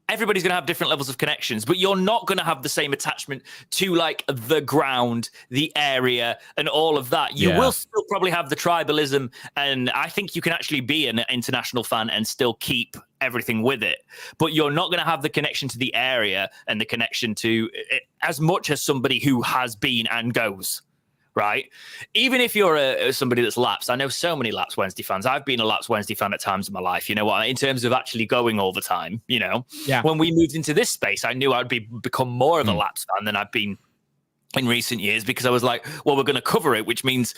Everybody's going to have different levels of connections, but you're not going to have the same attachment to like the ground, the area, and all of that. You will still probably have the tribalism, and I think you can actually be an international fan and still keep everything with it. But you're not going to have the connection to the area and the connection to it as much as somebody who has been and goes. Right? Even if you're somebody that's lapsed, I know so many lapsed Wednesday fans. I've been a lapsed Wednesday fan at times in my life, you know what, in terms of actually going all the time, you know. Yeah. When we moved into this space, I knew I'd become more of a lapsed fan than I've been in recent years, because I was like, well, we're going to cover it, which means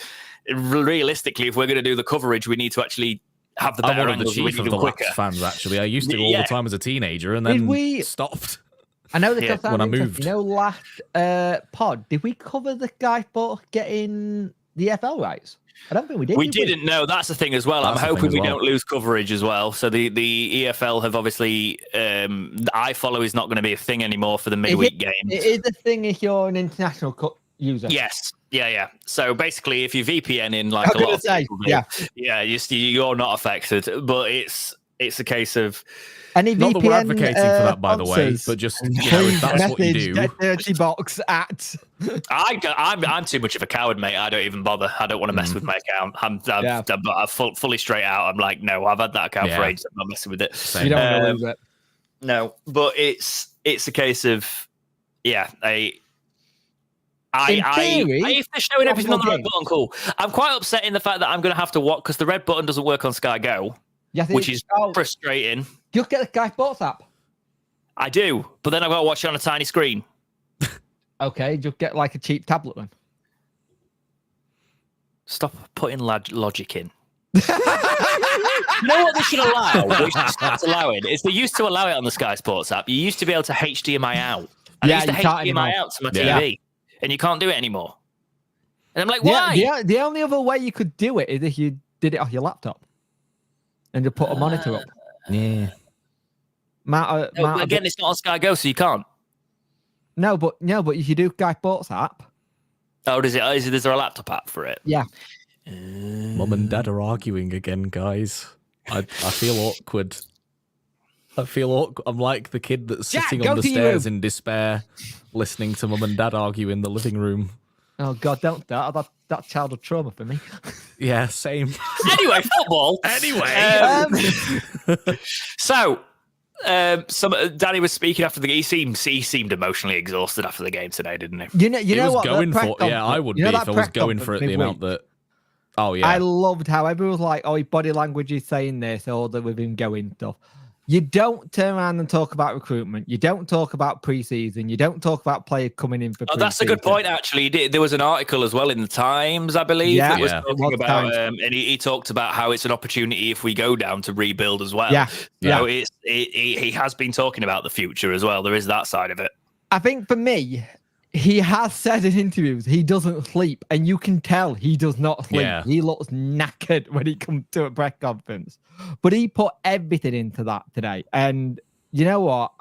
realistically, if we're going to do the coverage, we need to actually have the better I'm one of the chief of the lapsed fans, actually. I used to go all the time as a teenager and then stopped. I know this when I moved. You know, last pod, did we cover the guy for getting the FL rights? I don't think we did. We didn't know. That's the thing as well. I'm hoping we don't lose coverage as well. So the EFL have obviously, the iFollow is not going to be a thing anymore for the midweek games. It is a thing if you're an international user. Yes. Yeah. So basically, if you VPN in like a lot of people do, you're not affected. But it's a case of... Any not VPN, that we're advocating for that, by the way, but just if that's what you do. Get dirty box at. I'm too much of a coward, mate. I don't even bother. I don't want to mess with my account. I'm fully straight out. I'm like, no, I've had that account for ages. I'm not messing with it. You don't want to lose it. No, but it's a case of if they're showing everything on the red button, cool. I'm quite upset in the fact that I'm going to have to watch, because the red button doesn't work on Sky Go, which is frustrating. You'll get the Sky Sports app. I do, but then I've got to watch it on a tiny screen. Okay, just get like a cheap tablet then. Stop putting logic in. You know what they should allow? They should start allowing is they used to allow it on the Sky Sports app. You used to be able to HDMI out. And I used to HDMI out to my TV, and you can't do it anymore. And I'm like, why? The only other way you could do it is if you did it off your laptop and you put a monitor up. Yeah. Again, it's not on Sky Go, so you can't. No, but if you do Sky Sports app. Oh, is there a laptop app for it? Yeah. Mum and Dad are arguing again, guys. I feel awkward. I'm like the kid that's sitting on the stairs in despair, listening to Mum and Dad argue in the living room. Oh God, don't that's childhood trauma for me. Yeah, same. Anyway, football. So, Danny was speaking after the game. He seemed emotionally exhausted after the game today, didn't he? You know what? I would be if I was going for it. The amount that. Oh yeah. I loved how everyone was like, "Oh, his body language is saying this," or that with him going stuff. You don't turn around and talk about recruitment. You don't talk about preseason. You don't talk about players coming in for preseason. That's a good point, actually. There was an article as well in the Times, I believe, that was talking about, and he talked about how it's an opportunity if we go down to rebuild as well. So he has been talking about the future as well. There is that side of it. I think for me, he has said in interviews he doesn't sleep, and you can tell he does not sleep. Yeah. He looks knackered when he comes to a press conference. But he put everything into that today. And you know what?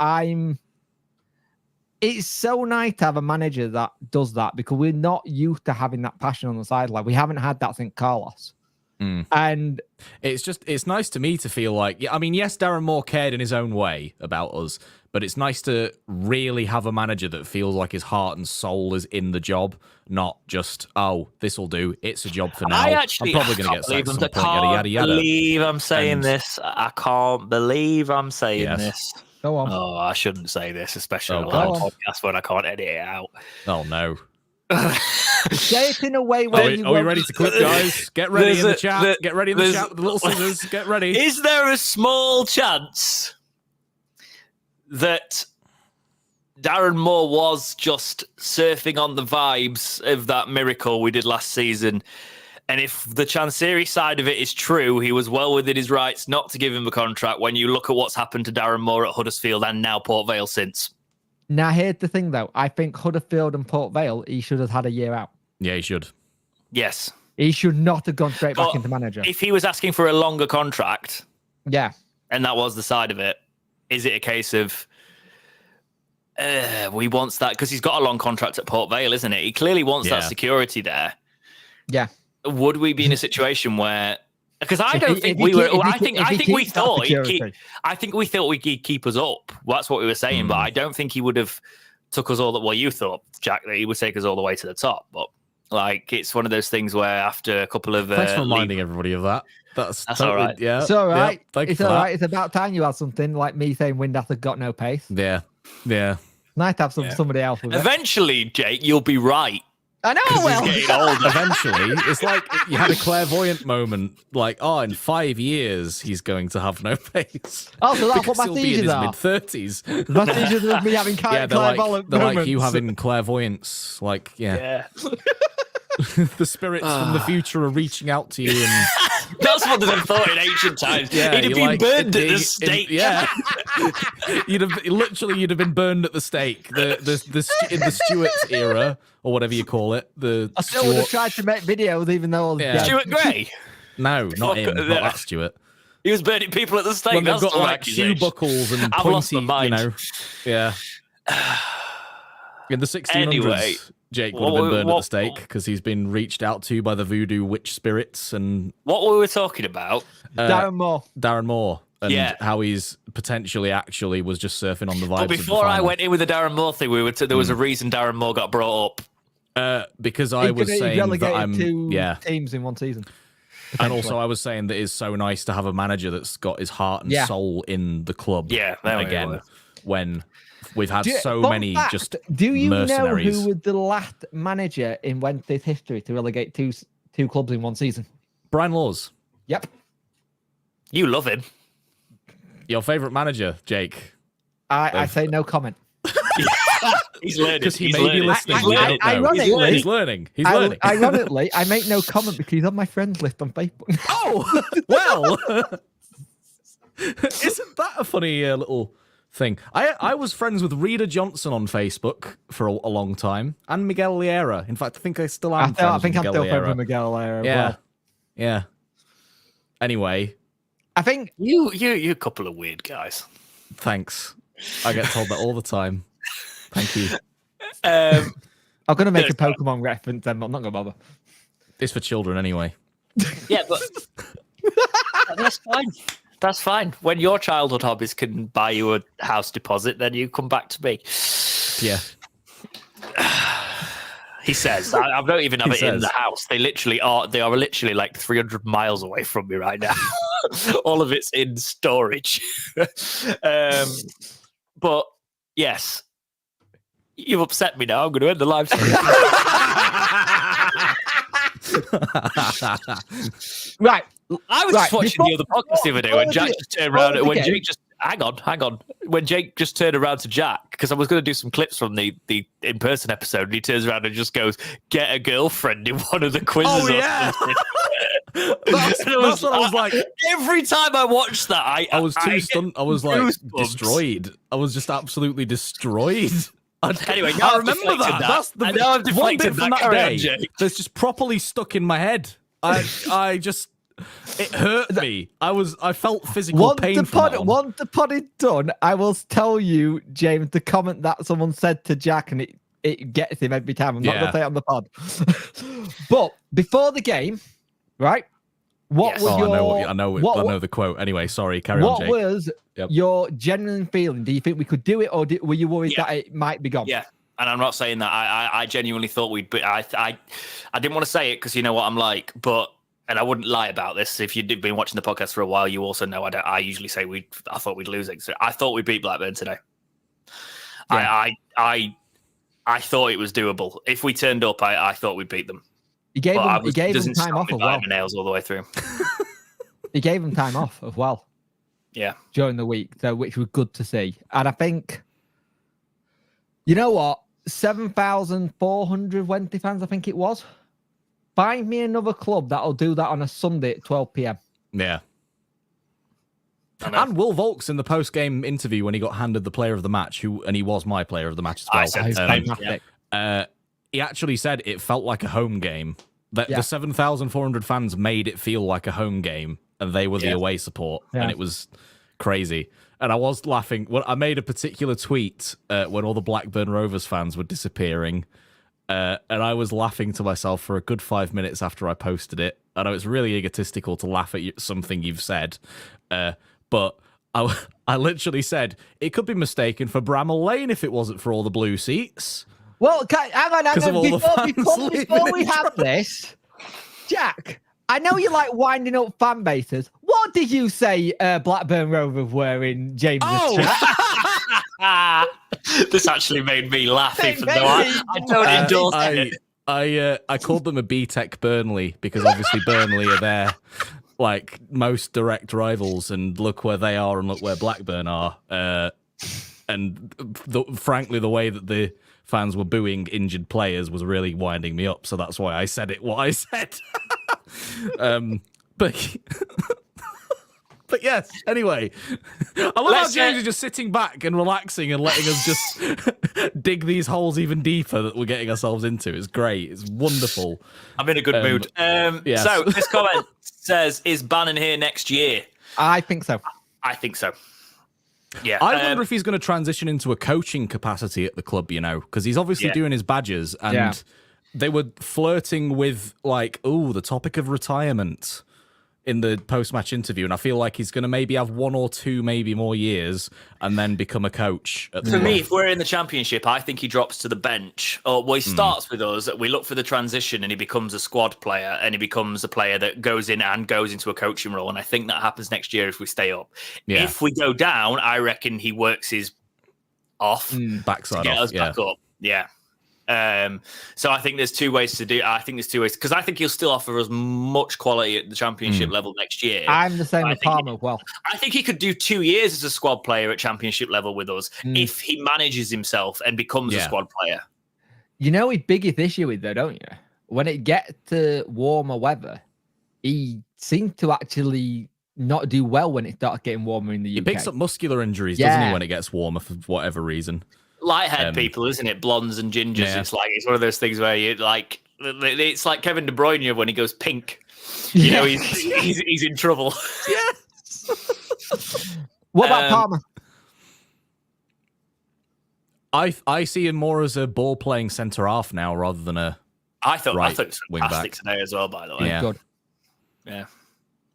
It's so nice to have a manager that does that, because we're not used to having that passion on the sideline. We haven't had that since Carlos. And it's nice to me to feel like, I mean, yes, Darren Moore cared in his own way about us, but it's nice to really have a manager that feels like his heart and soul is in the job, not just, oh, this will do. It's a job for now. I actually, I'm probably going to get sacked at some point, I yada, yada, yada. believe I'm saying this. I can't believe I'm saying this. Go on. Oh, I shouldn't say this, especially on a God. podcast when I can't edit it out. Oh, no. Say it in a way where Are we ready to clip, guys? Get ready in the chat. Get ready in the chat with the little scissors. Get ready. Is there a small chance that Darren Moore was just surfing on the vibes of that miracle we did last season? And if the Chansiri side of it is true, he was well within his rights not to give him a contract when you look at what's happened to Darren Moore at Huddersfield and now Port Vale since. Now, here's the thing, though. I think Huddersfield and Port Vale, he should have had a year out. Yeah, he should. Yes. He should not have gone straight back into manager. If he was asking for a longer contract, yeah, and that was the side of it, is it a case of we wants that because he's got a long contract at Port Vale, isn't it? He clearly wants that security there. Yeah. Would we be in a situation where? Because I don't think we were. I think we thought he'd keep us up. That's what we were saying. But I don't think he would have took us all the. Well, you thought, Jack, that he would take us all the way to the top. But like, it's one of those things where after a couple of thanks for reminding everybody of that. That's totally, all right. Yeah, it's all right. Yeah, it's all right. It's about time you had something like me saying Windass got no pace. Yeah, yeah. Nice to have somebody else with Eventually, Jake, you'll be right. I know. Well, he's getting older. Eventually, it's like you had a clairvoyant moment, like, oh, in 5 years he's going to have no pace. Oh, so that's what my he'll be in seizures his are. mid-30s. My seizures are me having clairvoyant they're like you having clairvoyance, like the spirits from the future are reaching out to you. And that's what they thought in ancient times. Yeah, he'd have been burned at the stake. You'd have been burned at the stake. In the Stuart era or whatever you call it. I still would have tried to make videos, even though I was dead. Stuart Gray. No, not him. Not that Stuart. He was burning people at the stake. When they've That's got like shoe buckles and pointy, yeah. In the 1600s, anyway, Jake would have been burned at the stake because he's been reached out to by the voodoo witch spirits. And what were we talking about? Darren Moore. And how he's potentially actually was just surfing on the vibes. But before I went in with the Darren Moore thing, there was a reason Darren Moore got brought up. Because I was saying that I'm two teams in one season. And also I was saying that it's so nice to have a manager that's got his heart and soul in the club. Yeah, again, when we've had so many just do you mercenaries. know who was the last manager in Wednesday's history to relegate two clubs in one season? Brian Laws. Yep. You love him. Your favourite manager, Jake? I say no comment. He's learning. Because he may be listening. He's learning. Ironically, I make no comment because he's on my friends list on Facebook. Oh, well. Isn't that a funny little thing? I was friends with Rita Johnson on Facebook for a long time, and Miguel Liera. In fact, I think I still am. I think I'm still friends with Miguel Liera. Yeah, well. Yeah. Anyway, I think you're a couple of weird guys. Thanks. I get told that all the time. Thank you. I'm going to make a Pokemon reference, then, but I'm not going to bother. It's for children anyway. Yeah, but that's fine. That's fine. When your childhood hobbies can buy you a house deposit, then you come back to me. Yeah. He says, I don't even have it in the house. They are literally like 300 miles away from me right now. All of it's in storage. But yes, you've upset me now. I'm going to end the live stream. Right. I was just watching the other podcast the other day when Jack just turned around. When Jake just turned around to Jack, because I was going to do some clips from the in-person episode, and he turns around and just goes, "Get a girlfriend in one of the quizzes." Oh yeah. That's what I was like. Every time I watched that, I was too stunned. I was like destroyed. I was just absolutely destroyed. Anyway, I remember that. That's the I've deflected from that day. That's just properly stuck in my head. It hurt me. I felt physical pain from that one. Once the pod is done, I will tell you, James, the comment that someone said to Jack, and it gets him every time. I'm not going to say it on the pod. But before the game, right, What was your? I know the quote. Anyway, sorry. Carry on, Jake. What was your genuine feeling? Do you think we could do it, or were you worried that it might be gone? Yeah, and I'm not saying that. I genuinely thought we'd. But I didn't want to say it because you know what I'm like. But and I wouldn't lie about this. If you've been watching the podcast for a while, you also know I usually say I thought we'd lose it. So I thought we'd beat Blackburn today. Yeah. I thought it was doable. If we turned up, I thought we'd beat them. He gave them time off as well. Nails all the way through. He gave them time off as well. Yeah. During the week, so which was good to see. And I think, you know what, 7,400 Wednesday fans, I think it was. Find me another club that'll do that on a Sunday at 12 p.m. Yeah. And Will Volks in the post-game interview when he got handed the player of the match, and he was my player of the match as well. Fantastic. He actually said it felt like a home game. The 7,400 fans made it feel like a home game, and they were the away support, and it was crazy. And I was laughing. Well, I made a particular tweet when all the Blackburn Rovers fans were disappearing, and I was laughing to myself for a good 5 minutes after I posted it. I know it's really egotistical to laugh at something you've said, but I literally said it could be mistaken for Bramall Lane if it wasn't for all the blue seats. Well, hang on. Before we have this, Jack, I know you like winding up fan bases. What did you say Blackburn Rovers were in James' chat? This actually made me laugh, even though I don't endorse it. I called them a B-Tech Burnley because obviously Burnley are their like most direct rivals, and look where they are and look where Blackburn are. And frankly, the way that the fans were booing injured players was really winding me up. So that's why I said what I said. But yes, anyway. I love how James is just sitting back and relaxing and letting us just dig these holes even deeper that we're getting ourselves into. It's great. It's wonderful. I'm in a good mood. Yes. So this comment says, is Bannon here next year? I think so. I think so. Yeah, I wonder if he's going to transition into a coaching capacity at the club, because he's obviously doing his badges, and they were flirting with, like, the topic of retirement in the post-match interview, and I feel like he's going to maybe have 1 or 2, maybe more years, and then become a coach at the club. Me, if we're in the Championship, I think he drops to the bench. He starts with us, we look for the transition, and he becomes a squad player, and he becomes a player that goes in and goes into a coaching role, and I think that happens next year if we stay up. Yeah. If we go down, I reckon he works his backside to get us back up. Yeah. So I think there's 2 ways to do it. I think there's 2 ways, because I think he'll still offer us much quality at the Championship level next year. I'm the same with Palmer as well. I think he could do 2 years as a squad player at Championship level with us if he manages himself and becomes a squad player. You know his biggest issue is though, don't you? When it gets to warmer weather, he seems to actually not do well when it starts getting warmer in the UK. He picks up muscular injuries, doesn't he, when it gets warmer for whatever reason? Lighthead people, isn't it? Blondes and gingers. Yeah. It's one of those things where you like. It's like Kevin De Bruyne when he goes pink. You know, he's in trouble. Yes. What about Palmer? I see him more as a ball playing centre half now rather than a. I thought it was fantastic today as well. By the way, good. Yeah.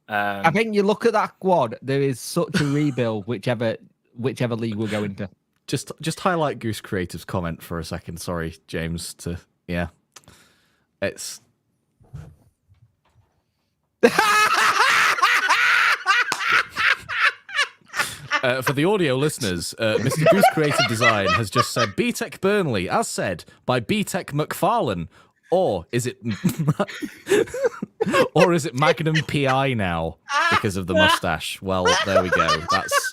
I think you look at that squad. There is such a rebuild, whichever league we'll go into. Just highlight Goose Creative's comment for a second. Sorry, James. It's. For the audio listeners, Mr. Goose Creative Design has just said B-Tech Burnley, as said by B-Tech McFarlane. Or is it Magnum PI now because of the mustache? Well, there we go. That's,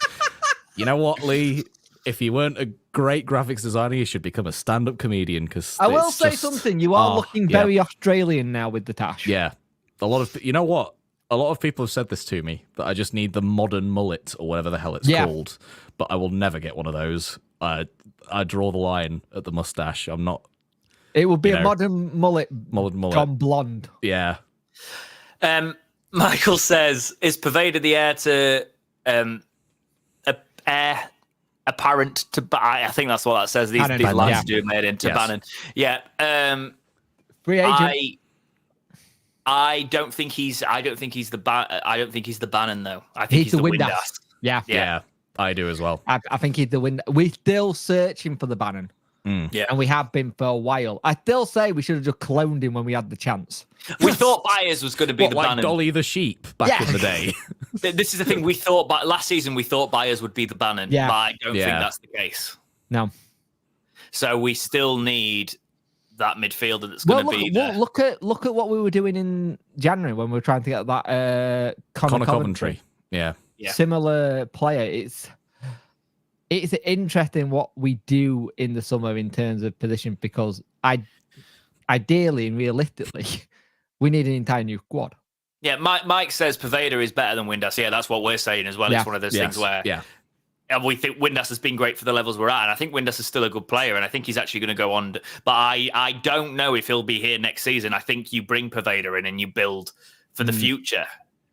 you know what, Lee? If you weren't a great graphics designer, you should become a stand-up comedian. Because I will say something. You are looking very Australian now with the tash. Yeah, you know what? A lot of people have said this to me, that I just need the modern mullet or whatever the hell it's called. But I will never get one of those. I draw the line at the mustache. I'm not. It would be a modern mullet gone blonde. Yeah. Michael says, is pervaded the air to air apparent to I think that's what that says. These lines are made into Bannon. Yeah. Free agent. I don't think he's the Bannon though. I think he's the Windass. Yeah, I do as well. I think he's the Windass. We're still searching for the Bannon. Yeah, and we have been for a while. I still say we should have just cloned him when we had the chance. We thought Byers was going to be the like Bannon. Dolly the sheep back in the day. This is the thing. We thought last season we thought Byers would be the Bannon, but I don't think that's the case. No. So we still need that midfielder that's going to be there. Look at what we were doing in January when we were trying to get that Connor Coventry. Yeah. Similar player. It's interesting what we do in the summer in terms of position, because ideally and realistically, we need an entire new squad. Yeah, Mike says Poveda is better than Windass. Yeah, that's what we're saying as well. It's one of those things where and we think Windass has been great for the levels we're at, and I think Windass is still a good player, and I think he's actually going to go on. But I don't know if he'll be here next season. I think you bring Poveda in and you build for the future,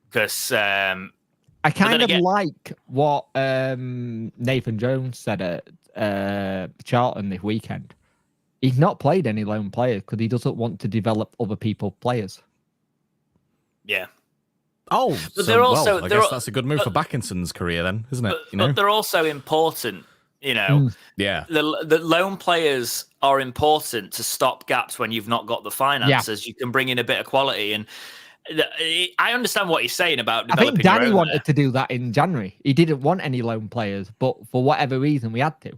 because I kind of like what Nathan Jones said at Charlton this weekend. He's not played any lone players because he doesn't want to develop other people's players. Yeah. Oh, but they're also. I guess that's a good move for Backinson's career, then, isn't it? But they're also important. Yeah. The loan players are important to stop gaps when you've not got the finances. You can bring in a bit of quality, and I understand what he's saying about developing. I think Danny wanted to do that in January. He didn't want any loan players, but for whatever reason, we had to.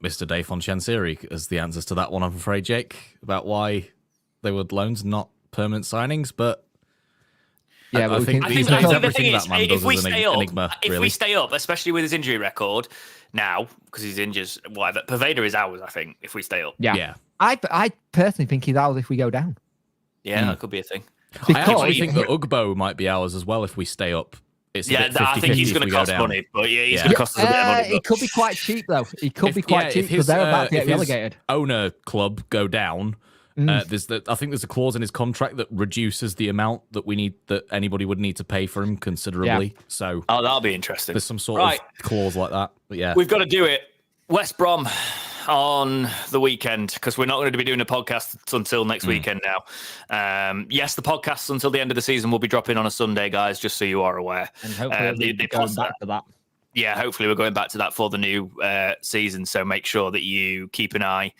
Mr. Dave Fonchansiri is the answers to that one, I'm afraid, Jake, about why they were loans, not permanent signings, but. Yeah, I think these days everything that man does is an enigma. If we stay up, especially with his injury record now, because he's injured, whatever. Poveda is ours, I think, if we stay up. Yeah. I personally think he's ours if we go down. Yeah, that could be a thing. I actually think that Ugbo might be ours as well if we stay up. It's I think he's going to cost money, but he's going to cost us a bit of money. He could be quite cheap, though. He could be quite cheap because they're about to get relegated. Owner club go down. I think there's a clause in his contract that reduces the amount that anybody would need to pay for him considerably. Yeah. So that'll be interesting. There's some sort of clause like that. But yeah, we've got to do it. West Brom on the weekend, because we're not going to be doing a podcast until next weekend now. Yes, the podcasts until the end of the season will be dropping on a Sunday, guys, just so you are aware. And hopefully we're going back to that. Yeah, hopefully we're going back to that for the new season. So make sure that you keep an eye.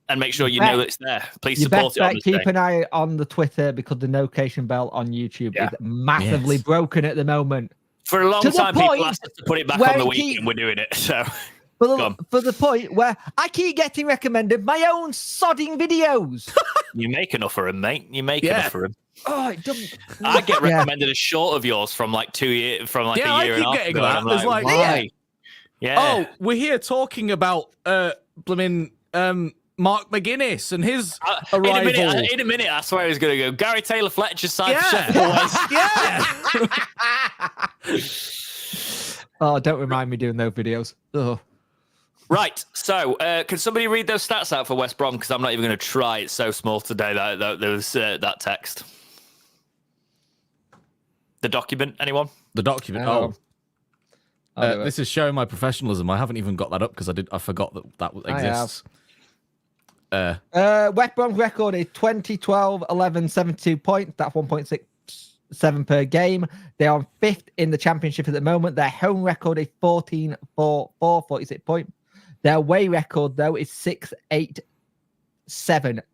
And make sure you know that it's there. Please support it on this keep an eye on the Twitter, because the notification bell on YouTube is massively broken at the moment. For a long time, people asked us to put it back on the week, and we're doing it. So for the point where I keep getting recommended my own sodding videos. You make enough for him, mate. You make enough for him. Oh, it doesn't. I get recommended a short of yours from like 2 years, from like a year and a half getting ago. that. It's like, why? Yeah. Oh, we're here talking about blooming Mark McGuinness and his arrival. In a minute, I swear I was going to go Gary Taylor Fletcher's side for Sheffield Wednesday. Oh, don't remind me doing those videos. Oh. Right, so can somebody read those stats out for West Brom? Because I'm not even going to try. It's so small today that there was that text. The document, anyone? The document. This is showing my professionalism. I haven't even got that up because I forgot that exists. West Brom's record is 20-12, 11, 72 points. That's 1.67 per game. They're on 5th in the championship at the moment. Their home record is 14-4-4, 46 points. Their away record, though, is 6-8-7,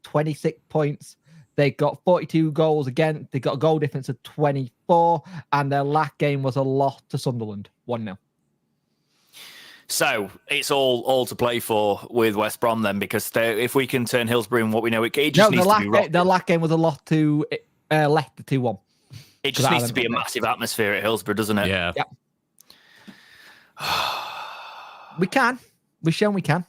26 points. They got 42 goals again. They got a goal difference of 24, and their last game was a loss to Sunderland, 1-0. So it's all to play for with West Brom then, because if we can turn Hillsborough in what we know, it just needs to be rocked. The last game was a loss to Leicester 2-1. It just needs to be a massive atmosphere at Hillsborough, doesn't it? Yeah. We can. We've shown we can.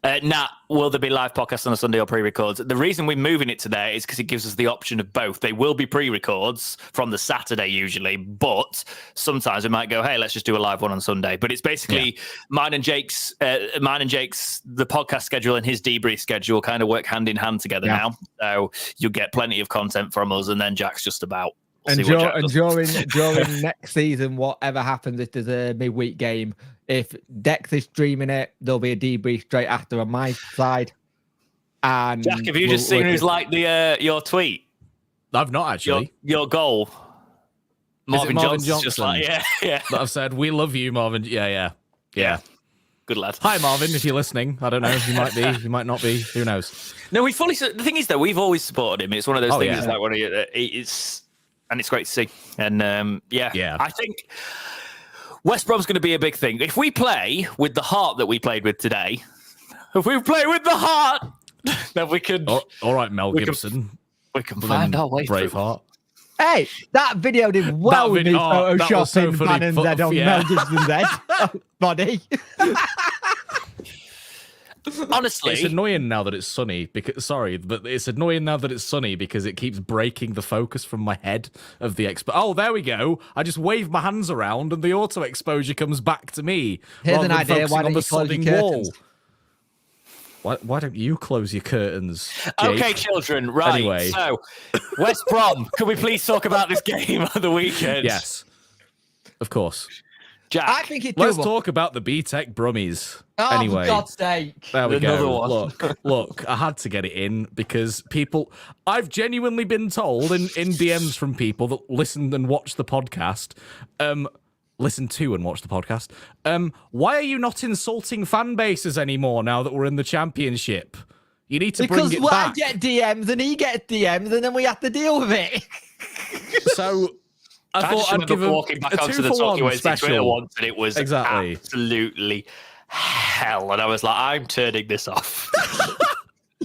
Nat, will there be live podcasts on a Sunday or pre-records? The reason we're moving it to there is because it gives us the option of both. They will be pre-records from the Saturday usually, but sometimes we might go, hey, let's just do a live one on Sunday. But it's basically mine and Jake's, the podcast schedule and his debrief schedule kind of work hand in hand together now. So you'll get plenty of content from us, and then Jack's just about. During next season, whatever happens, if there's a midweek game, if Dex is streaming it, there'll be a debrief straight after on my side. And Jack, have you just seen who's liked your tweet? I've not actually. Your goal. Marvin Johnson's just like, yeah. That I've said, we love you, Marvin. Yeah. Good lad. Hi, Marvin, if you're listening. I don't know. You might be. You might not be. Who knows? No, the thing is, though, we've always supported him. It's one of those things. Like when it's great to see. And I think West Brom's going to be a big thing. If we play with the heart that we played with today, then we can. All right, Mel Gibson. We can find our way through. Braveheart. Hey, that video did well with me photoshopping Bannon's head on Mel Gibson's head. Body. Honestly, it's annoying now that it's sunny because it's annoying now that it's sunny because it keeps breaking the focus from my head of the expo. Oh, there we go. I just wave my hands around and the auto exposure comes back to me. Here's an idea. Why don't you close your curtains? Why don't you close your curtains, Jake? Okay, children. Right. Anyway. So, West Brom, can we please talk about this game on the weekend? Yes. Of course. Jack, I think it's let's talk about the B-Tech Brummies. Oh, anyway, for God's sake. There we Another go. one. Look, I had to get it in because I've genuinely been told in DMs from people that listened and watched the podcast, listen to and watch the podcast. Why are you not insulting fan bases anymore now that we're in the championship? You need to bring it back. I get DMs and he gets DMs and then we have to deal with it. So I thought I'd give walking back onto the Talking Wednesday Twitter once and it was exactly absolutely hell. And I was like, I'm turning this off.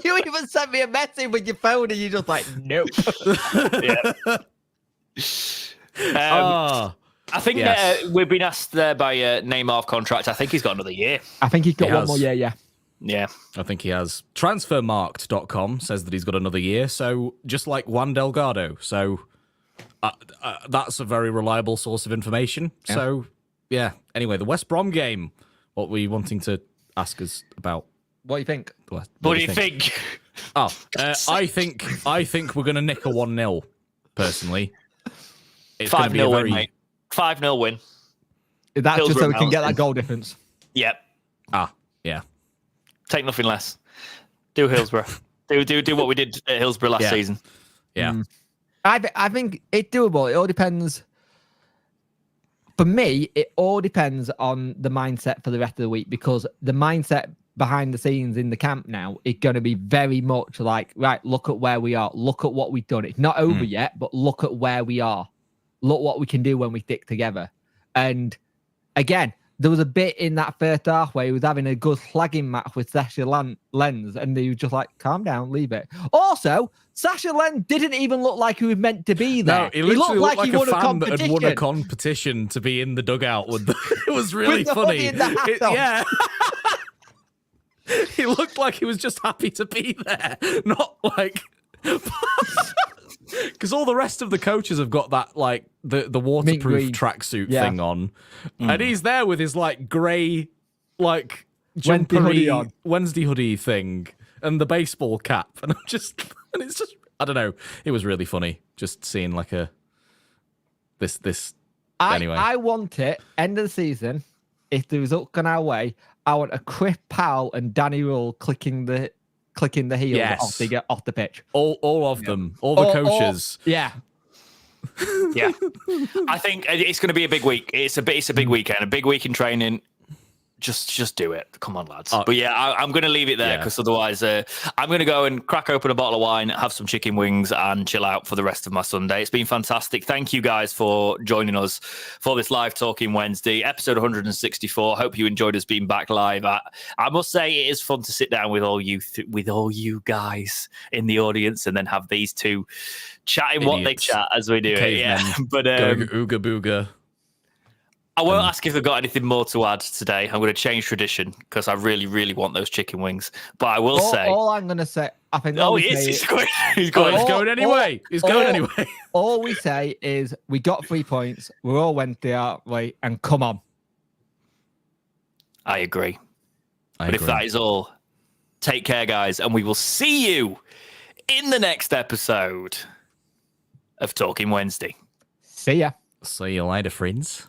You even sent me a message with your phone and you're just like, nope. I think we've been asked there by Neymar contract. I think he's got another year. I think he's got one more year, Yeah. I think he has. Transfermarkt.com says that he's got another year. So just like Juan Delgado. So that's a very reliable source of information. Yeah. So, yeah. Anyway, the West Brom game. What were you wanting to ask us about? What do you think? What do you think? Oh, I think we're going to nick a 1-0, personally. It's 5-0 win, mate. 5-0 win. That's just so we can get that goal difference. Yep. Yeah. Take nothing less. Do Hillsborough. do what we did at Hillsborough last season. Yeah. I think it's doable. It all depends. For me, it all depends on the mindset for the rest of the week because the mindset behind the scenes in the camp now is going to be very much like, right, look at where we are. Look at what we've done. It's not over yet, but look at where we are. Look what we can do when we stick together. And again, there was a bit in that first half where he was having a good slagging match with Sasha Lenz, and he was just like, calm down, leave it. Also, Sasha Lenz didn't even look like he was meant to be there. No, he literally looked like a fan that had won a competition to be in the dugout. It was really funny. Yeah. He looked like he was just happy to be there. Not like... Because all the rest of the coaches have got that, like, the waterproof tracksuit thing on. And he's there with his, like, grey, like, jumpery Wednesday hoodie thing and the baseball cap. And it's just, I don't know. It was really funny just seeing, like, anyway. I want it, end of the season, if the result gone our way, I want a Chris Powell and Danny Rule clicking the heels off the pitch. All of them. All the coaches. Yeah. I think it's going to be a big week. It's a big weekend, a big week in training. Just do it. Come on, lads. But yeah, I'm going to leave it there because otherwise I'm going to go and crack open a bottle of wine, have some chicken wings and chill out for the rest of my Sunday. It's been fantastic. Thank you guys for joining us for this live Talking Wednesday, episode 164. Hope you enjoyed us being back live. I must say it is fun to sit down with all you guys in the audience and then have these two chatting idiots. What they chat as we do it. Yeah. But ooga booga. I won't ask if they've got anything more to add today. I'm going to change tradition because I really, really want those chicken wings. But I will say... All I'm going to say... I think he is. He's going anyway. He's going anyway. All we say is we got 3 points. We're all Wednesday, aren't we? And come on. I agree. But if that is all, take care, guys. And we will see you in the next episode of Talking Wednesday. See ya. See you later, friends.